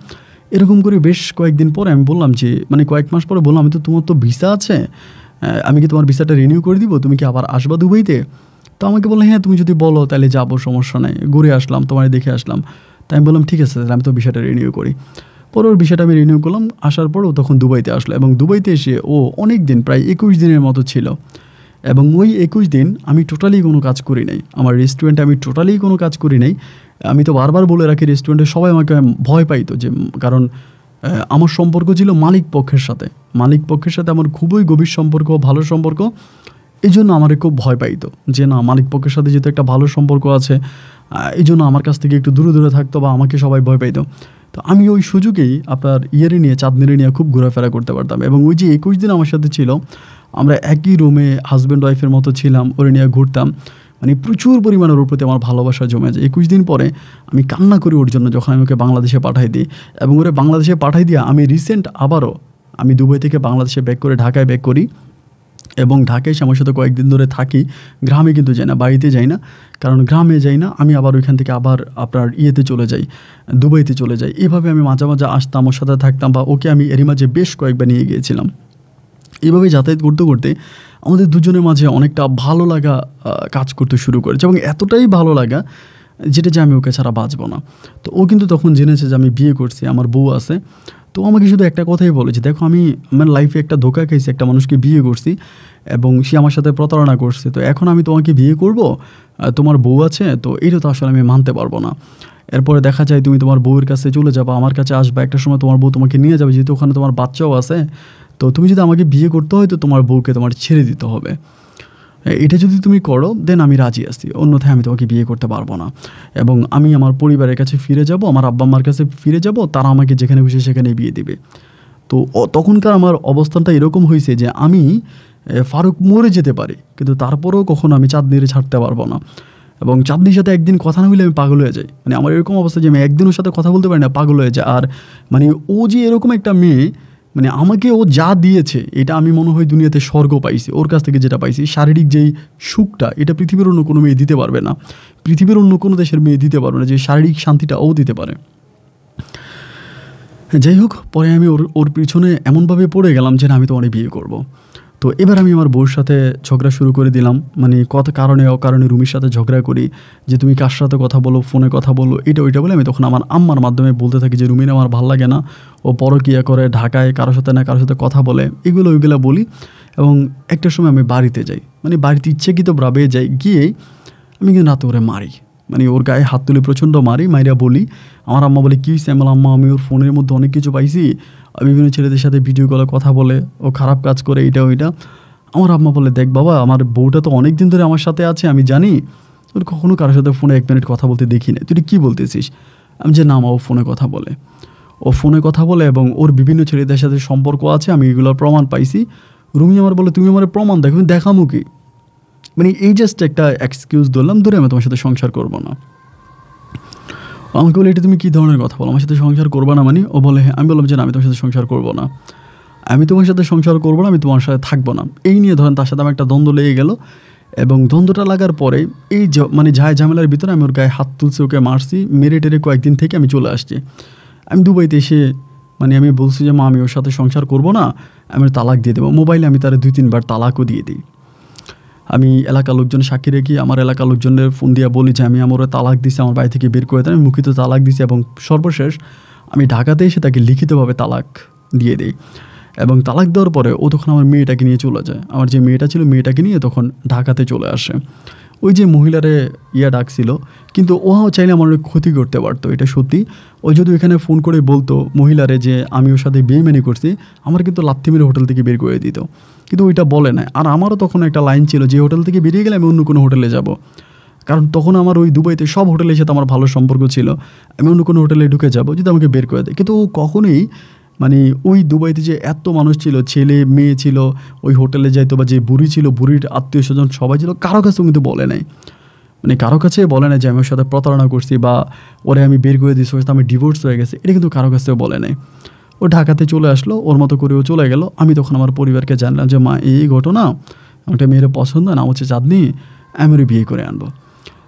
এরকম করে বেশ কয়েকদিন পরে আমি বললাম যে মানে কয়েক মাস পরে বললাম, আমি তো তোমার তো ভিসা আছে, আমি কি তোমার ভিসাটা রিনিউ করে দিব, তুমি কি আবার আসবা দুবাইতে? তো আমাকে বললো হ্যাঁ তুমি যদি বলো তাহলে যাবো, সমস্যা নেই, ঘুরে আসলাম, তোমার দেখে আসলাম। তাই আমি বললাম ঠিক আছে, তাহলে আমি তো ভিসাটা রিনিউ করি। পরে ওর বিষয়টা আমি রিনিউ করলাম, আসার পর ও তখন দুবাইতে আসলো এবং দুবাইতে এসে ও অনেক দিন, প্রায় 21 দিনের মতো ছিল। এবং ওই 21 দিন আমি টোটালি কোনো কাজ করি নাই, আমার রেস্টুরেন্টে আমি টোটালি কোনো কাজ করি নাই। আমি তো বারবার বলে রাখি, রেস্টুরেন্টে সবাই আমাকে ভয় পাইতো, যে কারণ আমার সম্পর্ক ছিল মালিক পক্ষের সাথে, মালিক পক্ষের সাথে আমার খুবই গভীর সম্পর্ক, ভালো সম্পর্ক। এই জন্য আমার খুব ভয় পাইতো যে না, মালিক পক্ষের সাথে যেহেতু একটা ভালো সম্পর্ক আছে, এই জন্য আমার কাছ থেকে একটু দূরে দূরে থাকতো বা আমাকে সবাই ভয় পাইতো। তো আমি ওই সুযোগেই আপনার ইয়েরে নিয়ে, চাঁদনিরে নিয়ে খুব ঘোরাফেরা করতে পারতাম। এবং ওই যে 21 দিন আমার সাথে ছিল, আমরা একই রুমে হাজব্যান্ড ওয়াইফের মতো ছিলাম, ওরে নিয়ে ঘুরতাম, মানে প্রচুর পরিমাণে ওর প্রতি আমার ভালোবাসা জমে যায়। 21 দিন পরে আমি কান্না করি ওর জন্য, যখন আমি ওকে বাংলাদেশে পাঠাই দিই। এবং ওরে বাংলাদেশে পাঠাই দিয়ে আমি রিসেন্ট আবারও আমি দুবাই থেকে বাংলাদেশে ব্যাক করে ঢাকায় ব্যাক করি, এবং ঢাকায় এসে আমার সাথে কয়েকদিন ধরে থাকি। গ্রামে কিন্তু যাই না, বাড়িতে যাই না, কারণ গ্রামে যাই না, আমি আবার ওইখান থেকে আবার আপনার ইয়েতে চলে যাই, দুবাইতে চলে যাই। এভাবে আমি মাঝে মাঝে আসতাম, ওর সাথে থাকতাম, বা ওকে আমি এরই মাঝে বেশ কয়েকবার নিয়ে গিয়েছিলাম। এইভাবে যাতায়াত করতে করতে আমাদের দুজনের মাঝে অনেকটা ভালো লাগা কাজ করতে শুরু করেছে, এবং এতটাই ভালো লাগা যেটা যে আমি ওকে ছাড়া বাঁচবো না। তো ও কিন্তু তখন জেনেছে যে আমি বিয়ে করছি, আমার বউ আছে। তো আমাকে শুধু একটা কথাই বলেছে, দেখো আমি আমার লাইফে একটা ধোঁকা খাইছি, একটা মানুষকে বিয়ে করছি এবং সে আমার সাথে প্রতারণা করছে, তো এখন আমি তোমাকে বিয়ে করব, তোমার বউ আছে, তো এটা তো আসলে আমি মানতে পারবো না। এরপরে দেখা যায় তুমি তোমার বউয়ের কাছে চলে যাবা, আমার কাছে আসবা, একটা সময় তোমার বউ তোমাকে নিয়ে যাবে, যেহেতু ওখানে তোমার বাচ্চাও আছে। তো তুমি যদি আমাকে বিয়ে করতে হয়, তো তোমার বউকে তোমার ছেড়ে দিতে হবে। এটা যদি তুমি করো দেন আমি রাজি আছি, অন্যথায় আমি তোমাকে বিয়ে করতে পারবো না। এবং আমি আমার পরিবারের কাছে ফিরে যাব, আমার আব্বা আম্মার কাছে ফিরে যাব, তারা আমাকে যেখানে খুশি সেখানে বিয়ে দিবে। তো তখনকার আমার অবস্থানটা এরকম হয়েছে যে আমি ফারুক মরে যেতে পারি, কিন্তু তারপরেও কখনো আমি চাঁদনিরে ছাড়তে পারবো না। এবং চাঁদনির সাথে একদিন কথা না হইলে আমি পাগল হয়ে যাই, মানে আমার এরকম অবস্থা যে আমি একদিন ওর সাথে কথা বলতে পারি না, পাগল হয়ে যায়। আর মানে ও যে এরকম একটা মেয়ে, মানে আমাকে ও যা দিয়েছে এটা আমি মনে হয় দুনিয়াতে স্বর্গ পাইছি ওর কাছ থেকে, যেটা পাইছি শারীরিক যেই সুখটা, এটা পৃথিবীর অন্য কোনো মেয়ে দিতে পারবে না, পৃথিবীর অন্য কোনো দেশের মেয়ে দিতে পারবে না, যে শারীরিক শান্তিটা ও দিতে পারে। যাই হোক, পরে আমি ওর পিছনে এমনভাবে পড়ে গেলাম যে আমি তোমার বিয়ে করব। তো এবার আমি আমার বউর সাথে ঝগড়া শুরু করে দিলাম, মানে কত কারণে অকারণে রুমির সাথে ঝগড়া করি, যে তুমি কার সাথে কথা বলো, ফোনে কথা বলো, এটা ওইটা বলে আমি তখন আমার আম্মার মাধ্যমে বলতে থাকি যে রুমির আমার ভালো লাগে না, ও পরকিয়া করে, ঢাকায় কারোর সাথে না কারোর সাথে কথা বলে, এগুলো ওইগুলো বলি। এবং একটা সময় আমি বাড়িতে যাই, মানে বাড়িতে ইচ্ছাকৃতভাবে যাই, গিয়ে আমি কিন্তু রাতে ওরে মারি, মানে ওর গায়ে হাত তুলে প্রচণ্ড মারি, মাইরা বলি। আমার আম্মা বলে কী হয়েছে? আমার আম্মা, আমি ওর ফোনের মধ্যে অনেক কিছু পাইছি, বিভিন্ন ছেলেদের সাথে ভিডিও কলে কথা বলে, ও খারাপ কাজ করে, এটা ওইটা। আমার আম্মা বলে দেখ বাবা, আমার বউটা তো অনেক দিন ধরে আমার সাথে আছে, আমি জানি, ওর কখনো কারোর সাথে ফোনে 1 মিনিট কথা বলতে দেখি না, তুই কী বলতেছিস? আমি যে না মা, ও ফোনে কথা বলে, ও ফোনে কথা বলে এবং ওর বিভিন্ন ছেলেদের সাথে সম্পর্ক আছে, আমি এগুলোর প্রমাণ পাইছি। রুমি আমার বলে তুমি আমার প্রমাণ দেখো, দেখামো কি? মানে এই জাস্ট একটা এক্সকিউজ ধরলাম, ধরে আমি তোমার সাথে সংসার করবো না। আমাকে বলে এটা তুমি কী ধরনের কথা বলো, আমার সাথে সংসার করবো না মানে? ও বলে হ্যাঁ। আমি বললাম যে না, আমি তোমার সাথে সংসার করবো না, আমি তোমার সাথে সংসার করবো না, আমি তোমার সাথে থাকবো না। এই নিয়ে ধরেন তার সাথে আমার একটা দ্বন্দ্ব লেগে গেল, এবং দ্বন্দ্বটা লাগার পরে এই মানে ঝামেলার ভিতরে আমি ওর গায়ে হাত তুলছি, ওকে মারছি, মেরে টেরে কয়েকদিন থেকে আমি চলে আসছি। আমি দুবাইতে এসে মানে আমি বলছি যে মা, আমি ওর সাথে সংসার করবো না, আমি তালাক দিয়ে দেবো। মোবাইলে আমি তার 2-3 বার তালাকও দিয়ে দিই। আমি এলাকার লোকজন সাক্ষী রেখি, আমার এলাকার লোকজনের ফোন দিয়ে বলি যে আমি আমার তালাক দিছি, আমার বাড়ি থেকে বের করে দেন, আমি মুখিত তালাক দিছি। এবং সর্বশেষ আমি ঢাকাতে এসে তাকে লিখিতভাবে তালাক দিয়ে দিই। এবং তালাক দেওয়ার পরে ও তখন আমার মেয়েটাকে নিয়ে চলে যায়, আমার যে মেয়েটা ছিল মেয়েটাকে নিয়ে তখন ঢাকাতে চলে আসে। ওই যে মহিলারে ডাকছিল, কিন্তু ওও চাইলে আমার অনেক ক্ষতি করতে পারতো, এটা সত্যি। ও যদি ওইখানে ফোন করে বলতো মহিলারে যে আমি ওর সাথে বেইমানি করছি, আমার কিন্তু লাথি মেরে হোটেল থেকে বের করে দিত, কিন্তু ওইটা বলে না। আর আমারও তখন একটা লাইন ছিল যে হোটেল থেকে বেরিয়ে গেলে আমি অন্য কোনো হোটেলে যাব, কারণ তখন আমার ওই দুবাইতে সব হোটেলের সাথে আমার ভালো সম্পর্ক ছিল, আমি অন্য কোনো হোটেলে ঢুকে যাব যদি আমাকে বের করে দেয়। কিন্তু ও কখনোই মানে ওই দুবাইতে যে এত মানুষ ছিল, ছেলে মেয়ে ছিল, ওই হোটেলে যাইতো, বা যে বুড়ি ছিল, বুড়ির আত্মীয় স্বজন সবাই ছিল, কারো কাছে কিন্তু বলে নাই, মানে কারো কাছে বলে নাই যে আমি ওর সাথে প্রতারণা করছি বা ওরে আমি বের করে দিয়েছি, ওর সাথে আমি ডিভোর্স হয়ে গেছে, এটা কিন্তু কারো কাছেও বলে নাই। ও ঢাকাতে চলে আসলো, ওর মতো করে ও চলে গেল। আমি তখন আমার পরিবারকে জানলাম যে মা এই ঘটনা, একটা মেয়ের পছন্দ না হচ্ছে চাঁদনি, আমি ওর বিয়ে করে আনবো।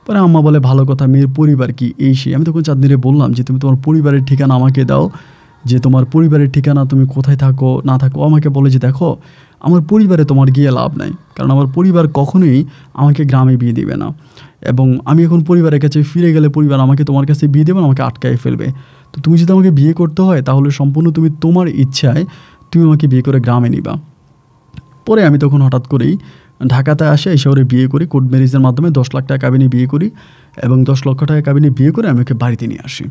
পরে আম্মা বলে ভালো কথা, মেয়ের পরিবার কি এই সেই। আমি তখন চাঁদনিরে বললাম যে তুমি তোমার পরিবারের ঠিকানা আমাকে দাও, যে তোমার পরিবারের ঠিকানা, তুমি কোথায় থাকো না থাকো। আমাকে বলে যে দেখো আমার পরিবারে তোমার গিয়ে লাভ নাই, কারণ আমার পরিবার কখনোই আমাকে গ্রামে বিয়ে দেবে না, এবং আমি এখন পরিবারের কাছে ফিরে গেলে পরিবার আমাকে তোমার কাছে বিয়ে দেবে না, আমাকে আটকায় ফেলবে। তো তুমি যদি আমাকে বিয়ে করতে হয় তাহলে সম্পূর্ণ তুমি তোমার ইচ্ছায় তুমি আমাকে বিয়ে করে গ্রামে নিবা। পরে আমি তখন হঠাৎ করেই ঢাকাতে আসে, এই শহরে বিয়ে করি, কোর্ট ম্যারেজের মাধ্যমে 10 লাখ টাকা কাবিনে বিয়ে করি, এবং 10 লক্ষ টাকা কাবিনে বিয়ে করে আমি ওকে বাড়িতে নিয়ে আসি।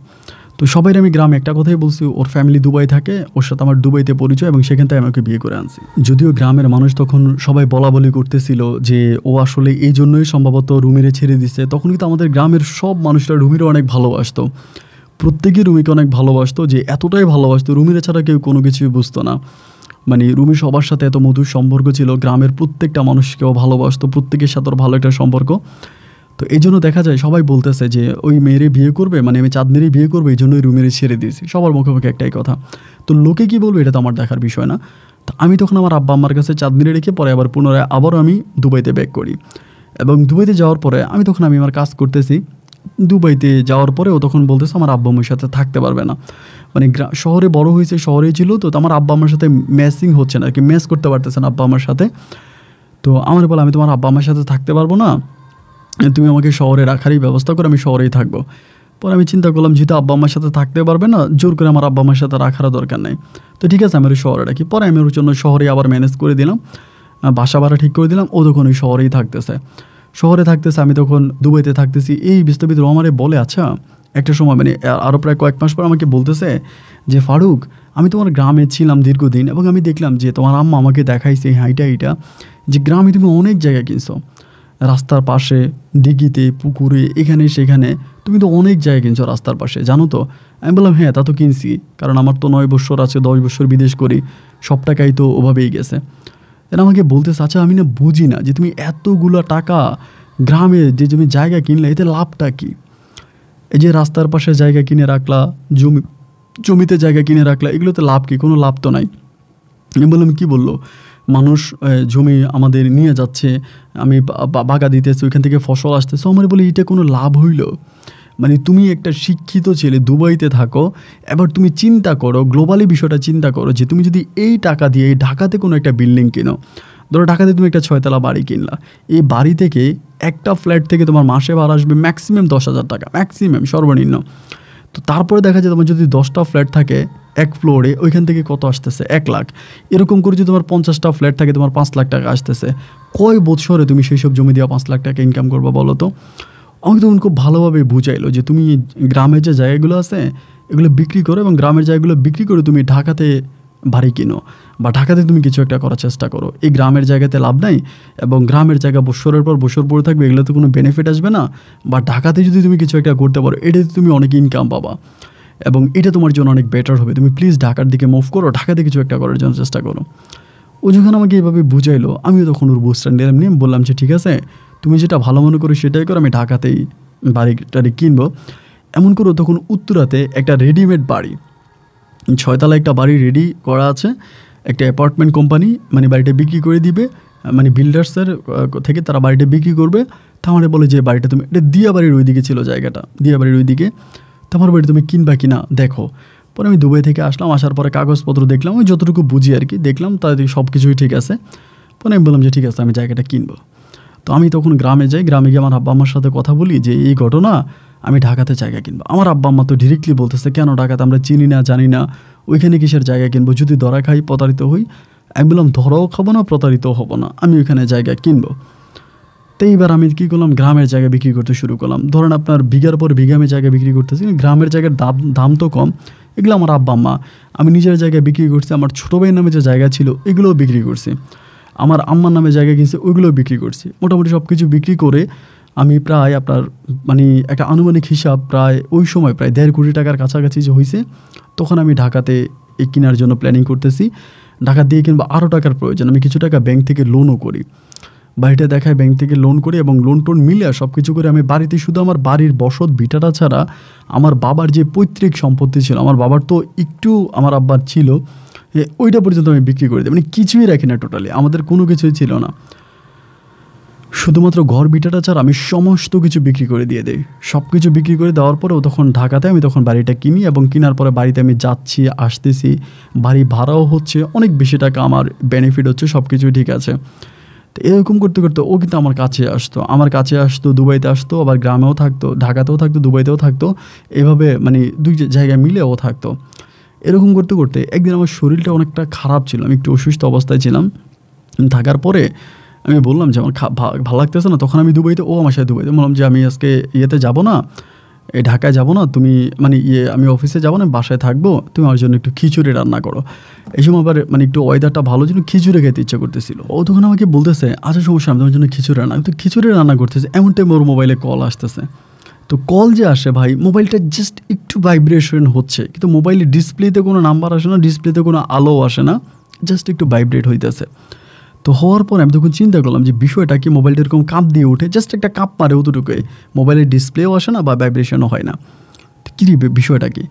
তো সবাই আমি গ্রামে একটা কথাই বলছি, ওর ফ্যামিলি দুবাই থাকে, ওর সাথে আমার দুবাইতে পরিচয়, এবং সেখান থেকে আমাকে বিয়ে করে আনছি। যদিও গ্রামের মানুষ তখন সবাই বলা বলি করতেছিল যে ও আসলে এই জন্যই সম্ভবত রুমিরে ছেড়ে দিচ্ছে, তখন কিন্তু আমাদের গ্রামের সব মানুষরা রুমিরে অনেক ভালোবাসতো, প্রত্যেকেই রুমিকে অনেক ভালোবাসতো, যে এতটাই ভালোবাসতো রুমিরে ছাড়া কেউ কোনো কিছুই বুঝতো না। মানে রুমি সবার সাথে এত মধুর সম্পর্ক ছিল, গ্রামের প্রত্যেকটা মানুষকেও ভালোবাসতো, প্রত্যেকের সাথে ওর ভালো একটা সম্পর্ক। তো এই জন্য দেখা যায় সবাই বলতেছে যে ওই মেয়েরে বিয়ে করবে, মানে আমি চাঁদনিরই বিয়ে করবো, এই জন্যই রুমিরে ছেড়ে দিয়েছি, সবার মুখে মুখে একটাই কথা। তো লোকে কী বলবে এটা তো আমার দেখার বিষয় না। তো আমি তখন আমার আব্বা আম্মার কাছে চাঁদনিরে রেখে পরে আবার পুনরায় আবারও আমি দুবাইতে ব্যাক করি, এবং দুবাইতে যাওয়ার পরে আমি তখন আমার কাজ করতেছি। দুবাইতে যাওয়ার পরেও তখন বলতেছে আমার আব্বা আম্মুর সাথে থাকতে পারবে না, মানে শহরে বড় হয়েছে, শহরেই ছিল, তো আমার আব্বা আমার সাথে ম্যাচিং হচ্ছে না আর কি, ম্যাচ করতে পারতেছে না আব্বা আমার সাথে। তো আমার বলে আমি তোমার আব্বা আমার সাথে থাকতে পারবো না, তুমি আমাকে শহরে রাখারই ব্যবস্থা করো, আমি শহরেই থাকবো। পরে আমি চিন্তা করলাম যেহেতু আব্বা আমার সাথে থাকতে পারবে না, জোর করে আমার আব্বা আমার সাথে রাখার দরকার নেই, তো ঠিক আছে আমি ওই শহরে রাখি। পরে আমি ওর জন্য শহরে আবার ম্যানেজ করে দিলাম, বাসা ভাড়া ঠিক করে দিলাম, ও তখন ওই শহরেই থাকতেছে। আমি তখন দুবাইতে থাকতেছি। এই বিস্তারিত আমারে বলে আচ্ছা একটা সময়, মানে আরও প্রায় কয়েক মাস পর আমাকে বলতেছে যে ফারুক, আমি তোমার গ্রামে ছিলাম দীর্ঘদিন, এবং আমি দেখলাম যে তোমার আম্মা আমাকে দেখাইছে এইটা যে গ্রামে তুমি অনেক জায়গা কিনছো, রাস্তার পাশে, দিঘিতে, পুকুরে, এখানে সেখানে, তুমি তো অনেক জায়গা কিনছো রাস্তার পাশে, জানো তো। আমি বললাম হ্যাঁ তা তো কিনছি, কারণ আমার তো 9 বছর আছে, 10 বছর বিদেশ করি, সব টাকাই তো ওভাবেই গেছে। এরা আমাকে বলতেছে আচ্ছা আমি না বুঝি না যে তুমি এতগুলো টাকা গ্রামে যে তুমি জায়গা কিনলে এতে লাভটা কী? এই যে রাস্তার পাশে জায়গা কিনে রাখলা, জমিতে জায়গা কিনে রাখলা, এগুলোতে লাভ কী? কোনো লাভ তো নাই। আমি বললাম কী বললো, মানুষ জমি আমাদের নিয়ে যাচ্ছে, আমি বাগা দিতেছি, ওইখান থেকে ফসল আসতেছে। আমার বলে এটা কোনো লাভ হইল? মানে তুমি একটা শিক্ষিত ছেলে, দুবাইতে থাকো, এবার তুমি চিন্তা করো, গ্লোবালি বিষয়টা চিন্তা করো, যে তুমি যদি এই টাকা দিয়ে এই ঢাকাতে কোনো একটা বিল্ডিং কিনো, ধরো ঢাকাতে তুমি একটা 6 তলা বাড়ি কিনলা, এই বাড়ি থেকে একটা ফ্ল্যাট থেকে তোমার মাসে ভাড়া আসবে ম্যাক্সিমাম 10,000 টাকা, ম্যাক্সিমাম সর্বনিম্ন। তো তারপরে দেখা যায় তোমার যদি 10টা ফ্ল্যাট থাকে এক ফ্লোরে, ওইখান থেকে কত আসতেছে? 1 লাখ। এরকম করে যদি তোমার 50টা ফ্ল্যাট থাকে, তোমার 5 লাখ টাকা আসতেছে। কয় বছরে তুমি সেই সব জমি দিয়ে 5 লাখ টাকা ইনকাম করবা বলো তো? আমাকে তখন খুব ভালোভাবে বুঝাইলো যে তুমি গ্রামের যে জায়গাগুলো আছে এগুলো বিক্রি করো, এবং গ্রামের জায়গাগুলো বিক্রি করে তুমি ঢাকাতে বাড়ি কিনো, বা ঢাকাতে তুমি কিছু একটা করার চেষ্টা করো। এই গ্রামের জায়গাতে লাভ নাই, এবং গ্রামের জায়গা বছরের পর বছর পড়ে থাকবে, এগুলোতে কোনো বেনিফিট আসবে না। বা ঢাকাতে যদি তুমি কিছু একটা করতে পারো, এটাতে তুমি অনেক ইনকাম পাবা, এবং এটা তোমার জন্য অনেক বেটার হবে। তুমি প্লিজ ঢাকার দিকে মুভ করো, ঢাকাতে কিছু একটা করার জন্য চেষ্টা করো। ও যখন আমাকে এইভাবে বুঝাইলো, আমিও তখন ওর বুঝটা নিলাম, নিয়ে বললাম যে ঠিক আছে তুমি যেটা ভালো মনে করো সেটাই করো, আমি ঢাকাতেই বাড়িটারি কিনবো। এমন করো তখন উত্তরাতে একটা রেডিমেড বাড়ি, 6 তলা একটা বাড়ি রেডি করা আছে, একটা অ্যাপার্টমেন্ট কোম্পানি মানে বাড়িটা বিক্রি করে দিবে, মানে বিল্ডার্সের থেকে তারা বাড়িটা বিক্রি করবে। তো আমার বলে যে বাড়িটা তুমি, এটা দিয়া বাড়ির ওইদিকে ছিল জায়গাটা, দিয়া বাড়ির ওইদিকে, তোমার বাড়ি তুমি কিনবা কিনা দেখো। পরে আমি দুবাই থেকে আসলাম, আসার পরে কাগজপত্র দেখলাম, ওই যতটুকু বুঝি আর কি দেখলাম, তাদের সব কিছুই ঠিক আছে। পরে আমি বললাম যে ঠিক আছে আমি জায়গাটা কিনবো। তো আমি তখন গ্রামে যাই, গ্রামে গিয়ে আমার আব্বা আম্মার সাথে কথা বলি যে এই ঘটনা, আমি ঢাকাতে জায়গা কিনবো। আমার আব্বা আম্মা তো ডিরেক্টলি বলতেছে কেন ঢাকাতে, আমরা চিনি না জানি না, ওইখানে কিসের জায়গা কিনবো, যদি ধরা খাই প্রতারিত হই। আমি বললাম ধরাও খাবো না, প্রতারিতও হবো না, আমি ওইখানে জায়গা কিনবো। তো এইবার আমি কী করলাম, গ্রামের জায়গা বিক্রি করতে শুরু করলাম। ধরেন আপনার বিঘার পর বিঘা আমি জায়গা বিক্রি করতেছি, গ্রামের জায়গার দাম তো কম। এগুলো আমার আব্বা আম্মা, আমি নিজের জায়গায় বিক্রি করছি, আমার ছোটো ভাইয়ের নামে যে জায়গা ছিল এগুলোও বিক্রি করছি, আমার আম্মার নামে জায়গা কিনছে ওইগুলোও বিক্রি করছি। মোটামুটি সব কিছু বিক্রি করে আমি প্রায় আপনার মানে একটা আনুমানিক হিসাব প্রায় ওই সময় প্রায় 1.5 কোটি টাকার কাছাকাছি যে হয়েছে। তখন আমি ঢাকাতে এই কেনার জন্য প্ল্যানিং করতেছি। ঢাকা দিয়ে কিনবো, আরও টাকার প্রয়োজন, আমি কিছু টাকা ব্যাংক থেকে লোনও করি। বাড়িটা দেখায় ব্যাংক থেকে লোন করি এবং লোন টোন মিলে সব কিছু করে আমি বাড়িতে শুধু আমার বাড়ির বসত ভিটাটা ছাড়া আমার বাবার যে পৈতৃক সম্পত্তি ছিল, আমার বাবার তো একটু আমার আব্বার ছিল, ওইটা পর্যন্ত আমি বিক্রি করে দিই। মানে কিছুই রাখি না, টোটালি আমাদের কোনো কিছুই ছিল না, শুধুমাত্র ঘর ভিটাটা ছাড়া আমি সমস্ত কিছু বিক্রি করে দিয়ে দিই। সব কিছু বিক্রি করে দেওয়ার পরেও তখন ঢাকাতে আমি তখন বাড়িটা কিনি এবং কেনার পরে বাড়িতে আমি যাচ্ছি আসতেছি, বাড়ি ভাড়াও হচ্ছে, অনেক বেশি টাকা আমার বেনিফিট হচ্ছে, সব কিছুই ঠিক আছে। তো এরকম করতে করতে ও কিন্তু আমার কাছে আসতো, দুবাইতে আসতো, আবার গ্রামেও থাকতো, ঢাকাতেও থাকতো, দুবাইতেও থাকতো, এভাবে মানে দুই জায়গায় মিলে ও থাকতো। এরকম করতে করতে একদিন আমার শরীরটা অনেকটা খারাপ ছিল, আমি একটু অসুস্থ অবস্থায় ছিলাম। থাকার পরে আমি বললাম যে আমার ভালো লাগতেছে না, তখন আমি দুবাইতে, ও আমার সাথে দুবাইতে, বললাম যে আমি আজকে ইয়েতে যাবো না, এই ঢাকায় যাবো না, তুমি মানে আমি অফিসে যাবো না, বাসায় থাকবো, তুমি আমার জন্য একটু খিচুড়ি রান্না করো। এই সময় আবার মানে একটু ওয়েদারটা ভালো ছিল, খিচুড়ি খেতে ইচ্ছা করতেছিল। ও তখন আমাকে বলতেছে আচ্ছা সমস্যা, আমি তোমার জন্য খিচুড়ি রান্না, তো খিচুড়ি রান্না করতেছে, এমন টাইমে ওর মোবাইলে কল আসতেছে। তো কল যে আসে ভাই, মোবাইলটা জাস্ট একটু ভাইব্রেশন হচ্ছে, কিন্তু মোবাইলের ডিসপ্লেতে কোনো নাম্বার আসে না, ডিসপ্লেতে কোনো আলো আসে না, জাস্ট একটু ভাইব্রেট হইতেছে। তো হওয়ার পর আমি তখন চিন্তা করলাম যে বিষয়টা কি, মোবাইলটা এরকম কাঁপ দিয়ে উঠে, জাস্ট একটা কাঁপ মারে অতটুকুই, মোবাইলের ডিসপ্লেও আসে না বা ভাইব্রেশনও হয় না, কী বিষয়টা কি?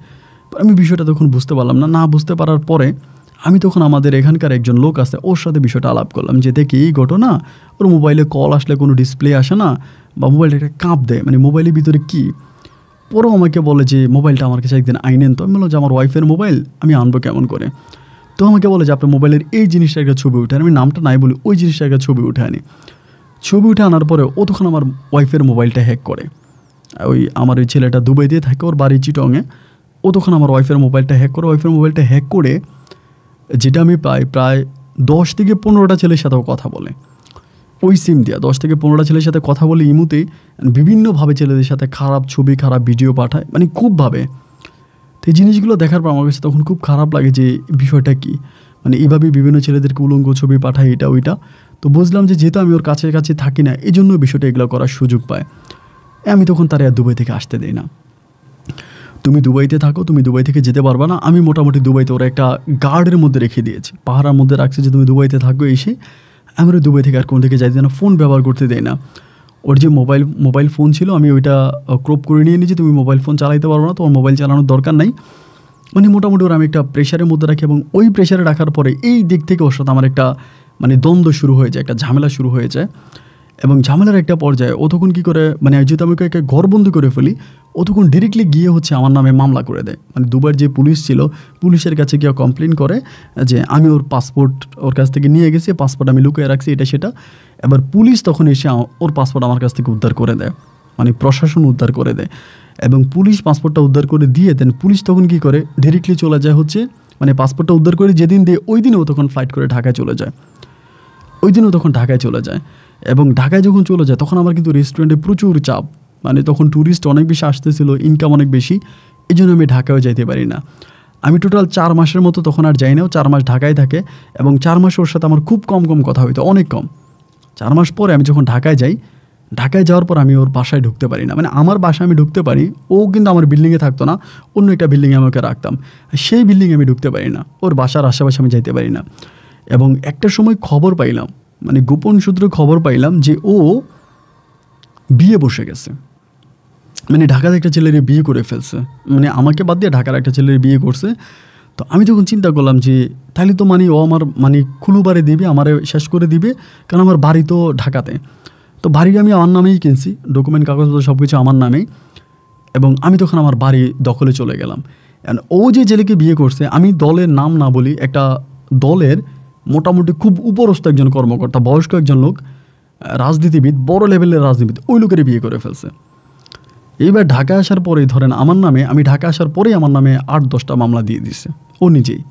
আমি বিষয়টা তখন বুঝতে পারলাম না। বুঝতে পারার পরে আমি তখন আমাদের এখানকার একজন লোক আছে, ওর সাথে বিষয়টা আলাপ করলাম যে দেখি এই ঘটনা, ওর মোবাইলে কল আসলে কোনো ডিসপ্লে আসে না বা মোবাইলটা একটা কাঁপ দেয়, মানে মোবাইলের ভিতরে কী। পরেও আমাকে বলে যে মোবাইলটা আমার কাছে একদিন আইনেন। তো আমি বললাম যে আমার ওয়াইফের মোবাইল, আমি আনবো কেমন করে? তো আমাকে বলে যে আপনার মোবাইলের এই জিনিসটা একটা ছবি উঠে, আমি নামটা নাই বলি, ওই জিনিসটা একটা ছবি উঠে আনি। ছবি উঠে আনার পরে ও তখন আমার ওয়াইফের মোবাইলটা হ্যাক করে। আমার ওই ছেলেটা দুবাই দিয়ে থাকে, ওর বাড়ি চিটংয়ে। ও তখন আমার ওয়াইফের মোবাইলটা হ্যাক করে, ওয়াইফের মোবাইলটা হ্যাক করে যেটা আমি প্রায় 10 থেকে 15টা ছেলের সাথেও কথা বলে, ওই সিম দিয়া 10 থেকে 15টা ছেলের সাথে কথা বলে ইমুতেই বিভিন্নভাবে ছেলেদের সাথে খারাপ ছবি, খারাপ ভিডিও পাঠায়, মানে খুবভাবে। তো এই জিনিসগুলো দেখার পর আমার কাছে তখন খুব খারাপ লাগে যে বিষয়টা কি, মানে এইভাবে বিভিন্ন ছেলেদেরকে উলঙ্গ ছবি পাঠায়, এটা ওইটা। তো বুঝলাম যে যেহেতু আমি ওর কাছে থাকি না, এই জন্য বিষয়টা এগুলো করার সুযোগ পায়। আমি তখন তার আর দুবাই থেকে আসতে দিই না। তুমি দুবাইতে থাকো, তুমি দুবাই থেকে যেতে পারবা না। আমি মোটামুটি দুবাইতে ওরা একটা গার্ডের মধ্যে রেখে দিয়েছি, পাহারার মধ্যে রাখছে যে তুমি দুবাইতে থাকো এসে। আমরা দুবাই থেকে আর কোন থেকে যাইতে না, ফোন ব্যবহার করতে দেয় না। ওর যে মোবাইল ফোন ছিল, আমি ওইটা ক্রপ করে নিয়ে নিয়েছি, তুমি মোবাইল ফোন চালাইতে পারবো না, তোমার মোবাইল চালানোর দরকার নাই। মানে মোটামুটি ওরা আমি একটা প্রেশারের মধ্যে রাখি, এবং ওই প্রেশারে রাখার পরে এই দিক থেকে ওর সাথে আমার একটা মানে দ্বন্দ্ব শুরু হয়ে যায়, একটা ঝামেলা শুরু হয়ে যায়। এবং ঝামেলার একটা পর্যায়ে ও তখন কী করে, মানে যেহেতু আমি ওকে ঘরবন্দি করে ফেলি, ও তখন ডিরেক্টলি গিয়ে আমার নামে মামলা করে দেয়। মানে দুবার যে পুলিশ ছিল, পুলিশের কাছে গিয়ে কমপ্লেন করে যে আমি ওর পাসপোর্ট ওর কাছ থেকে নিয়ে গেছি, পাসপোর্ট আমি লুকিয়ে রাখছি, এটা সেটা। এবার পুলিশ তখন এসে ওর পাসপোর্ট আমার কাছ থেকে উদ্ধার করে দেয়, মানে প্রশাসন উদ্ধার করে দেয়। এবং পুলিশ পাসপোর্টটা উদ্ধার করে দিয়ে দেন, পুলিশ তখন কী করে ডিরেক্টলি চলে যায় মানে পাসপোর্টটা উদ্ধার করে যেদিন দিয়ে ওই দিনও তখন ফ্লাইট করে ঢাকায় চলে যায়, ওই দিনও তখন ঢাকায় চলে যায়। এবং ঢাকায় যখন চলে যায় তখন আমার কিন্তু রেস্টুরেন্টে প্রচুর চাপ, মানে তখন ট্যুরিস্ট অনেক বেশি আসতেছিল, ইনকাম অনেক বেশি, এই জন্য আমি ঢাকায়ও যাইতে পারি না। আমি টোটাল 4 মাসের মতো তখন আর যাই না, 4 মাস ঢাকায় থাকে। এবং 4 মাস ওর সাথে আমার খুব কম কথা হইতো, অনেক কম। 4 মাস পরে আমি যখন ঢাকায় যাই, ঢাকায় যাওয়ার পর আমি ওর বাসায় ঢুকতে পারি না, মানে আমার বাসায় আমি ঢুকতে পারি, ও কিন্তু আমার বিল্ডিংয়ে থাকতো না, অন্য একটা বিল্ডিংয়ে আমাকে রাখতাম, সেই বিল্ডিংয়ে আমি ঢুকতে পারি না, ওর বাসার আশেপাশে আমি যাইতে পারি না। এবং একটা সময় খবর পাইলাম, মানে গোপন সূত্রে খবর পাইলাম যে ও বিয়ে বসে গেছে, মানে ঢাকার একটা ছেলের বিয়ে করে ফেলছে, মানে আমাকে বাদ দিয়ে ঢাকার একটা ছেলের বিয়ে করছে। তো আমি তখন চিন্তা করলাম যে তাহলে তো মানে ও আমার মানে খুলুবারে দিবে, আমারে শেষ করে দিবে, কারণ আমার বাড়ি তো ঢাকাতে। তো বাড়ি আমি আমার নামেই কিনছি, ডকুমেন্ট কাগজপত্র সব কিছু আমার নামেই। এবং আমি তখন আমার বাড়ি দখলে চলে গেলাম। ও যে ছেলেকে বিয়ে করছে, আমি দলের নাম না বলি, একটা দলের মোটামুটি খুব উপরস্থ একজন কর্মকর্তা, বয়স্ক একজন লোক, রাজনীতিবিদ, বড় লেভেলের রাজনীতিবিদ, ওই লোকের বিয়ে করে ফেলছে। এইবার ঢাকা আসার পরেই ধরেন আমার নামে, আমি ঢাকা আসার পরেই আমার নামে 8-10টা মামলা দিয়ে দিছে, ও নিজেই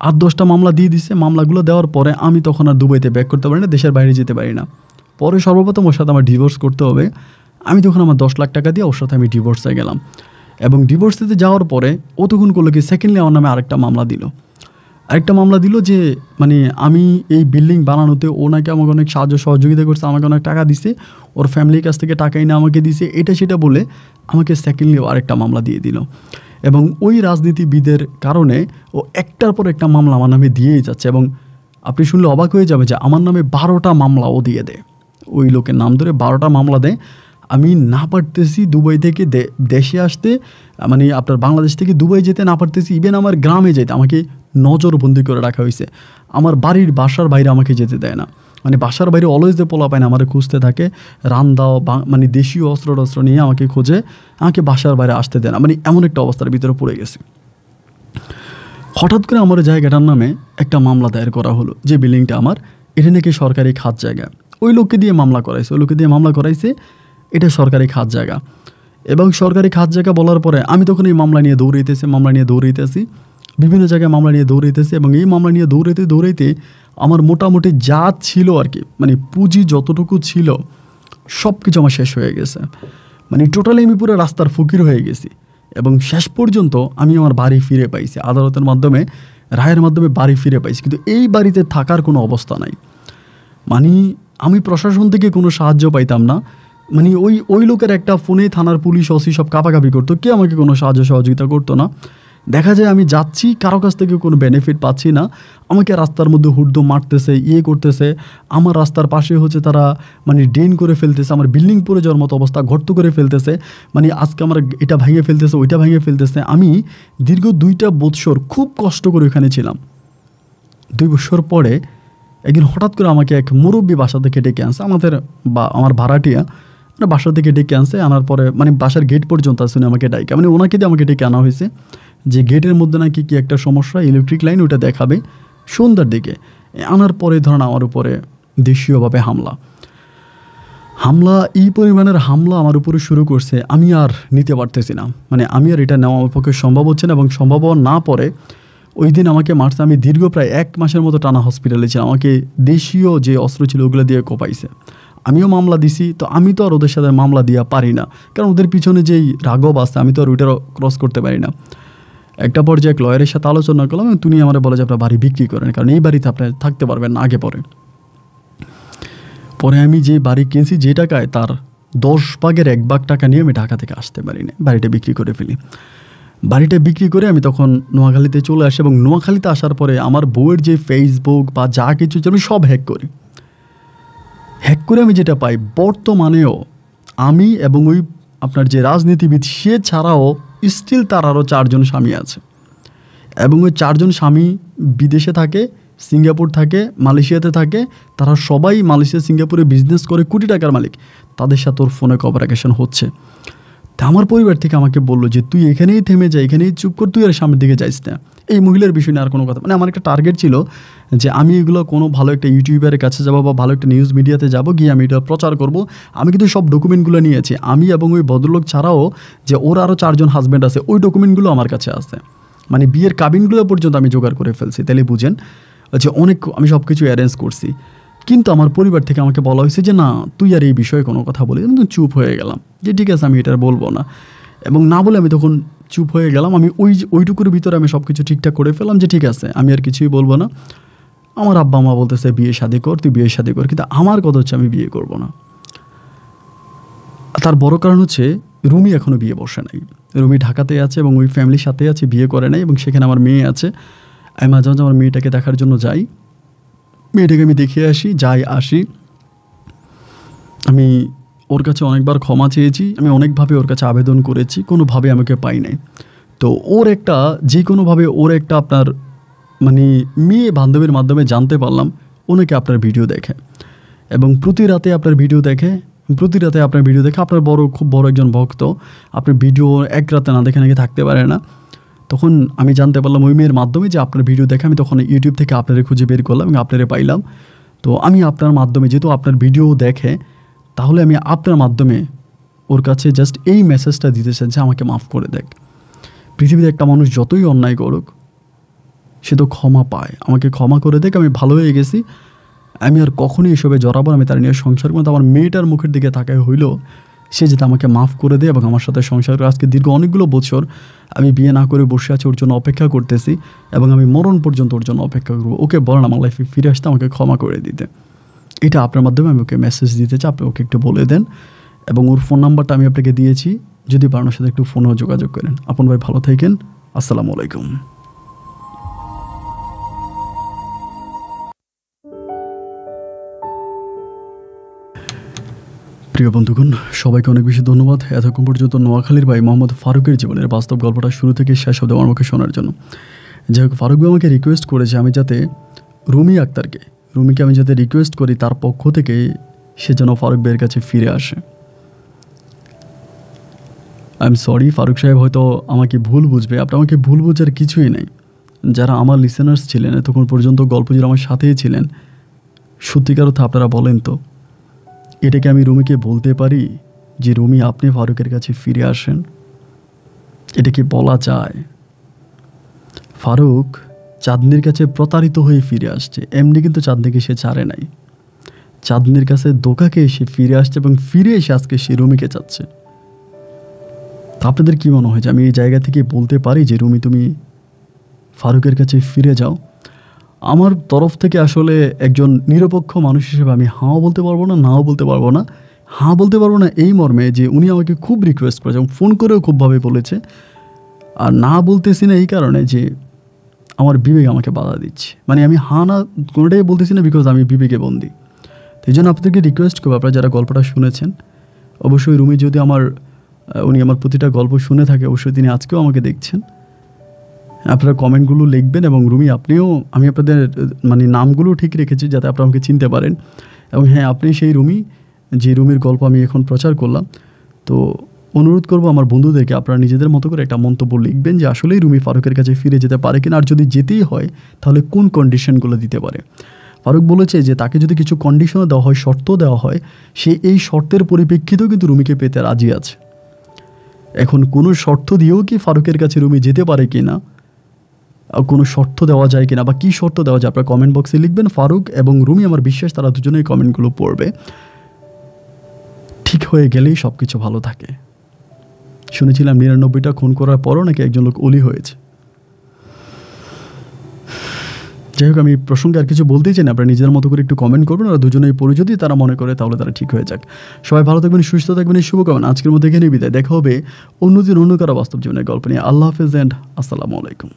8-10টা মামলা দিয়ে দিছে। মামলাগুলো দেওয়ার পরে আমি তখন আর দুবাইতে ব্যাক করতে পারি না, দেশের বাইরে যেতে পারি না। পরে সর্বপ্রথম ওর সাথে আমার ডিভোর্স করতে হবে। আমি তখন আমার 10 লাখ টাকা দিয়ে ওর সাথে আমি ডিভোর্সে গেলাম। এবং ডিভোর্স দিতে যাওয়ার পরে ও তখন করলো কি, সেকেন্ডলি আমার নামে আরেকটা মামলা দিল যে মানে আমি এই বিল্ডিং বানানোতে ও নাকি আমাকে অনেক সাহায্য সহযোগিতা করছে, আমাকে অনেক টাকা দিছে, ওর ফ্যামিলির কাছ থেকে টাকা এনে আমাকে দিছে, এটা সেটা বলে আমাকে সেকেন্ডলি আরেকটা মামলা দিয়ে দিল। এবং ওই রাজনীতিবিদের কারণে ও একটার পর একটা মামলা আমার নামে দিয়েই যাচ্ছে। এবং আপনি শুনলে অবাক হয়ে যাবে যে আমার নামে 12টা মামলা ও দিয়ে দেয়, ওই লোকের নাম ধরে 12টা মামলা দেয়। আমি না পারতেছি দুবাই থেকে দেশে আসতে, মানে আপনার বাংলাদেশ থেকে দুবাই যেতে না পারতেছি, ইভেন আমার গ্রামে যেতে আমাকে নজরবন্দি করে রাখা হয়েছে। আমার বাসার বাইরে আমাকে যেতে দেয় না, মানে বাসার বাইরে অলওয়েজ দে পোলা পায় না, আমার খুঁজতে থাকে, রান দাও মানে দেশীয় অস্ত্র নিয়ে আমাকে খোঁজে, আমাকে বাসার বাইরে আসতে দেয় না, মানে এমন একটা অবস্থার ভিতরে পড়ে গেছে। হঠাৎ করে আমার জায়গাটার নামে একটা মামলা দায়ের করা হলো, যে বিল্ডিংটা আমার, এটা নাকি সরকারি খাত জায়গা। ওই লোককে দিয়ে মামলা করাইছে, এটা সরকারি খাত জায়গা। এবং সরকারি খাত জায়গা বলার পরে আমি তখন এই মামলা নিয়ে দৌড়াইতেছি, বিভিন্ন জায়গায় মামলা নিয়ে দৌড়াইতেছি। এবং এই মামলা নিয়ে দৌড়াইতে আমার মোটামুটি যা ছিল আর কি, মানে পুঁজি যতটুকু ছিল সব কিছু আমার শেষ হয়ে গেছে। মানে টোটালি আমি পুরো রাস্তার ফকির হয়ে গেছি। এবং শেষ পর্যন্ত আমি আমার বাড়ি ফিরে পাইছি, আদালতের মাধ্যমে, রায়ের মাধ্যমে বাড়ি ফিরে পাইছি। কিন্তু এই বাড়িতে থাকার কোনো অবস্থা নাই। মানে আমি প্রশাসন থেকে কোনো সাহায্য পাইতাম না। মানে ওই লোকের একটা ফোনে থানার পুলিশ ওসি সব কাপাকাপি করতো, কে আমাকে কোনো সাহায্য সহযোগিতা করতো না। দেখা যায় আমি যাচ্ছি, কারো কাছ থেকে কোনো বেনিফিট পাচ্ছি না, আমাকে রাস্তার মধ্যে হুড়দম মারতেছে, করতেছে। আমার রাস্তার পাশে হচ্ছে তারা মানে ড্রেন করে ফেলতেছে, আমার বিল্ডিং পড়ে যাওয়ার মতো অবস্থা, গর্ত করে ফেলতেছে। মানে আজকে আমার এটা ভেঙে ফেলতেছে, ওইটা ভেঙে ফেলতেছে। আমি দীর্ঘ 2 বৎসর খুব কষ্ট করে ওখানে ছিলাম। 2 বছর পরে একদিন হঠাৎ করে আমাকে এক মুরব্বী বাসা থেকে ডেকে আনছে, আমার ভাড়াটিয়া মানে বাসা থেকে ডেকে আনছে। আনার পরে মানে বাসার গেট পর্যন্ত শুনে আমাকে ডাইকা, মানে ওনাকে দিয়ে আমাকে ডেকে আনা হয়েছে যে গেটের মধ্যে নাকি কি একটা সমস্যা, ইলেকট্রিক লাইন, ওটা দেখাবে সন্ধ্যার দিকে। আনার পরে ধরেন আমার উপরে দেশীয়ভাবে হামলা এই পরিমাণের হামলা আমার উপরে শুরু করছে, আমি আর নিতে পারতেছি না। মানে আমি আর এটা নেওয়া আমার পক্ষে সম্ভব হচ্ছে না। এবং সম্ভব না পরে ওই দিন আমাকে মারছে। আমি দীর্ঘ প্রায় 1 মাসের মতো টানা হসপিটালে ছিলাম। আমাকে দেশীয় যে অস্ত্র ছিল ওগুলো দিয়ে কোপাইছে। আমিও মামলা দিছি, তো আমি তো আর ওদের সাথে মামলা দিয়া পারি না, কারণ ওদের পিছনে যেই রাঘব আছে আমি তো আর ওইটার ক্রস করতে পারি না। একটা পর্যায়ে এক লয়ারের সাথে আলোচনা করলাম, এবং তিনি আমার বলে যে আপনার বাড়ি বিক্রি করেন, কারণ এই বাড়িতে আপনি থাকতে পারবেন না আগে পরে আমি যে বাড়ি কিনছি যে টাকায়, তার 10 ভাগের 1 ভাগ টাকা নিয়ে আমি ঢাকা থেকে আসতে পারি না, বাড়িটা বিক্রি করে ফেলি। বাড়িটা বিক্রি করে আমি তখন নোয়াখালীতে চলে আসি। এবং নোয়াখালীতে আসার পরে আমার বউয়ের যে ফেসবুক বা যা কিছু ছিল আমি সব হ্যাক করে আমি যেটা পাই, বর্তমানেও আমি এবং ওই আপনার যে রাজনীতিবিদ সে ছাড়াও স্টিল তার আরও 4 জন স্বামী আছে। এবং ওই 4 জন স্বামী বিদেশে থাকে, সিঙ্গাপুর থাকে, মালয়েশিয়াতে থাকে। তারা সবাই মালয়েশিয়া সিঙ্গাপুরে বিজনেস করে, কোটি টাকার মালিক। তাদের সাথে ওর ফোনে কমিউনিকেশন হচ্ছে। তা আমার পরিবার থেকে আমাকে বললো যে তুই এখানেই থেমে যা, এখানেই চুপ কর, তুই আর সামনের দিকে যাইস না। এই মহিলার বিষয় নিয়ে আর কোনো কথা, মানে আমার একটা টার্গেট ছিল যে আমি এগুলো কোনো ভালো একটা ইউটিউবারের কাছে যাবো বা ভালো একটা নিউজ মিডিয়াতে যাবো, গিয়ে আমি এটা প্রচার করব। আমি কিন্তু সব ডকুমেন্টগুলো নিয়েছি, আমি এবং ওই ভদ্রলোক ছাড়াও যে ওর আরও 4 জন হাজব্যান্ড আছে, ওই ডকুমেন্টগুলো আমার কাছে আছে। মানে বিয়ের কাবিনগুলো পর্যন্ত আমি জোগাড় করে ফেলছি। তাহলে বুঝেন যে আমি সব কিছু অ্যারেঞ্জ করছি। কিন্তু আমার পরিবার থেকে আমাকে বলা হয়েছে যে না, তুই আর এই বিষয়ে কোনো কথা বলি। আমি চুপ হয়ে গেলাম যে ঠিক আছে, আমি এটা বলবো না। এবং না বলে আমি তখন চুপ হয়ে গেলাম। আমি ওইটুকুর ভিতরে আমি সব কিছু ঠিকঠাক করে ফেলাম যে ঠিক আছে, আমি আর কিছুই বলবো না। আমার আব্বা মা বলতেছে বিয়ে শাদী কর, তুই বিয়ে শাদী কর, কিন্তু আমার কথা হচ্ছে আমি বিয়ে করব না। তার বড় কারণ হচ্ছে রুমি এখনও বিয়ে বসে নাই। রুমি ঢাকাতে আছে এবং ওই ফ্যামিলির সাথে আছে, বিয়ে করে নাই। এবং সেখানে আমার মেয়ে আছে। আমি মাঝে মাঝে আমার মেয়েটাকে দেখার জন্য যাই, মেয়েটাকে আমি দেখে আসি। আমি ওর কাছে অনেকবার ক্ষমা চেয়েছি, আমি অনেকভাবে ওর কাছে আবেদন করেছি, কোনোভাবে আমাকে পাই নাই। তো যে কোনোভাবে ওর একটা আপনার মানে মেয়ে বান্ধবীর মাধ্যমে জানতে পারলাম ওনাকে আপনার ভিডিও দেখে, এবং প্রতি রাতে আপনার ভিডিও দেখে। আপনার খুব বড় একজন ভক্ত, আপনার ভিডিও এক রাতে না দেখে নাকি থাকতে পারে না। তখন আমি জানতে পারলাম ওই মেয়ের মাধ্যমে যে আপনার ভিডিও দেখে। আমি তখন ইউটিউব থেকে আপনারে খুঁজে বের করলাম এবং আপনারে পাইলাম। তো আমি আপনার মাধ্যমে, যেহেতু আপনার ভিডিও দেখে, তাহলে আমি আপনার মাধ্যমে ওর কাছে জাস্ট এই মেসেজটা দিতে চাই যে আমাকে মাফ করে দেখ। পৃথিবীতে একটা মানুষ যতই অন্যায় করুক সে তো ক্ষমা পায়, আমাকে ক্ষমা করে দেখ, আমি ভালো হয়ে গেছি, আমি আর কখনোই এসবে জড়াবো, আমি তার নিয়ে সংসার করবো। আমার মেয়েটার মুখের দিকে তাকায় হইল সে যাতে আমাকে মাফ করে দেয় এবং আমার সাথে সংসার করে। আজকে দীর্ঘ অনেকগুলো বছর আমি বিয়ে না করে বসে আছি, ওর জন্য অপেক্ষা করতেছি, এবং আমি মরণ পর্যন্ত ওর জন্য অপেক্ষা করবো। ওকে বলেন আমার লাইফে ফিরে আসতে, আমাকে ক্ষমা করে দিতে। এটা আপনার মাধ্যমে আমি ওকে মেসেজ দিতে চাই, আপনি ওকে একটু বলে দেন। এবং ওর ফোন নাম্বারটা আমি আপনাকে দিয়েছি, যদি পারেন ওর সাথে একটু ফোনেও যোগাযোগ করেন। আপন ভাই ভালো থাকেন, আসসালামু আলাইকুম। প্রিয় বন্ধুগণ, সবাইকে অনেক বেশি ধন্যবাদ এতক্ষণ পর্যন্ত নোয়াখালীর ভাই মোহাম্মদ ফারুকের জীবনের বাস্তব গল্পটা শুরু থেকে শেষ অবধি আমার মুখে শোনার জন্য। যাই হোক, ফারুক ভাই আমাকে রিকোয়েস্ট করেছে আমি যাতে রুমিকে আমি যাতে রিকোয়েস্ট করি তার পক্ষ থেকে সে যেন ফারুক ভাইয়ের কাছে ফিরে আসে। আই এম সরি, ফারুক সাহেব হয়তো আমাকে ভুল বুঝবে। আপনার আমাকে ভুল বোঝার কিছুই নেই। যারা আমার লিসেনার্স ছিলেন এতক্ষণ পর্যন্ত গল্প যারা আমার সাথেই ছিলেন, সত্যিকার অর্থে আপনারা বলেন তো, এটাকে আমি রুমিকে বলতে পারি যে রুমি আপনি ফারুকের কাছে ফিরে আসেন? এটা কি বলা যায়? ফারুক চাঁদনির কাছে প্রতারিত হয়ে ফিরে আসছে, এমনি কিন্তু চাঁদনিকে সে ছাড়ে নাই। চাঁদনির কাছে ধোঁকা খেয়ে সে ফিরে আসছে এবং ফিরে এসে আজকে সে রুমিকে চাচ্ছে। আপনাদের কি মনে হয় যে আমি এই জায়গা থেকে বলতে পারি যে রুমি তুমি ফারুকের কাছে ফিরে যাও? আমার তরফ থেকে আসলে একজন নিরপেক্ষ মানুষ হিসেবে আমি হাঁও বলতে পারবো না, নাও বলতে পারবো না। হাঁ বলতে পারবো না এই মর্মে যে উনি আমাকে খুব রিকোয়েস্ট করেছে এবং ফোন করেও খুবভাবে বলেছে। আর না বলতেছি না এই কারণে যে আমার বিবেক আমাকে বাধা দিচ্ছে। মানে আমি হাঁ না কোনোটাই বলতেছি না, বিকজ আমি বিবেকে বন্দি। তো এই জন্য আপনাদেরকে রিকোয়েস্ট করবো, আপনারা যারা গল্পটা শুনেছেন, অবশ্যই রুমি যদি উনি আমার প্রতিটা গল্প শুনে থাকে, অবশ্যই তিনি আজকেও আমাকে দেখছেন, আপনারা কমেন্টগুলো লিখবেন। এবং রুমি আপনিও, আমি আপনাদের নামগুলো ঠিক রেখেছি যাতে আপনারা আমাকে চিনতে পারেন। এবং হ্যাঁ, আপনি সেই রুমি যে রুমির গল্প আমি এখন প্রচার করলাম। তো অনুরোধ করব আমার বন্ধুদেরকে, আপনারা নিজেদের মতো করে একটা মন্তব্য লিখবেন যে আসলেই রুমি ফারুকের কাছে ফিরে যেতে পারে কিনা, আর যদি যেতেই হয় তাহলে কোন কন্ডিশনগুলো দিতে পারে। ফারুক বলেছে যে তাকে যদি কিছু কন্ডিশনও দেওয়া হয়, শর্ত দেওয়া হয়, সে এই শর্তের পরিপ্রেক্ষিতেও কিন্তু রুমিকে পেতে রাজি আছে। এখন কোনো শর্ত দিয়েও কি ফারুকের কাছে রুমি যেতে পারে কিনা, কোনো শর্ত দেওয়া যায় কিনা, বা কী শর্ত দেওয়া যায়, আপনার কমেন্ট বক্সে লিখবেন। ফারুক এবং রুমি, আমার বিশ্বাস তারা দুজনেই কমেন্টগুলো পড়বে। ঠিক হয়ে গেলেই সব কিছু ভালো থাকে। শুনেছিলাম 99টা খুন করার পরও নাকি একজন লোক অলি হয়েছে। যাই হোক, আমি প্রসঙ্গে আর কিছু বলতেই চাই না, আপনারা নিজের মতো করে একটু কমেন্ট করবেন। ওরা দুজনেই পড়ে যদি তারা মনে করে তাহলে তারা ঠিক হয়ে যাক। সবাই ভালো থাকবেন, সুস্থ থাকবেন, এই শুভকামনা। আজকের মধ্যে এখানেই বিদায়। দেখা হবে অন্যদিন অন্য কারো বাস্তব জীবনের গল্প নিয়ে। আল্লাহ হাফেজ অ্যান্ড আসসালামু আলাইকুম।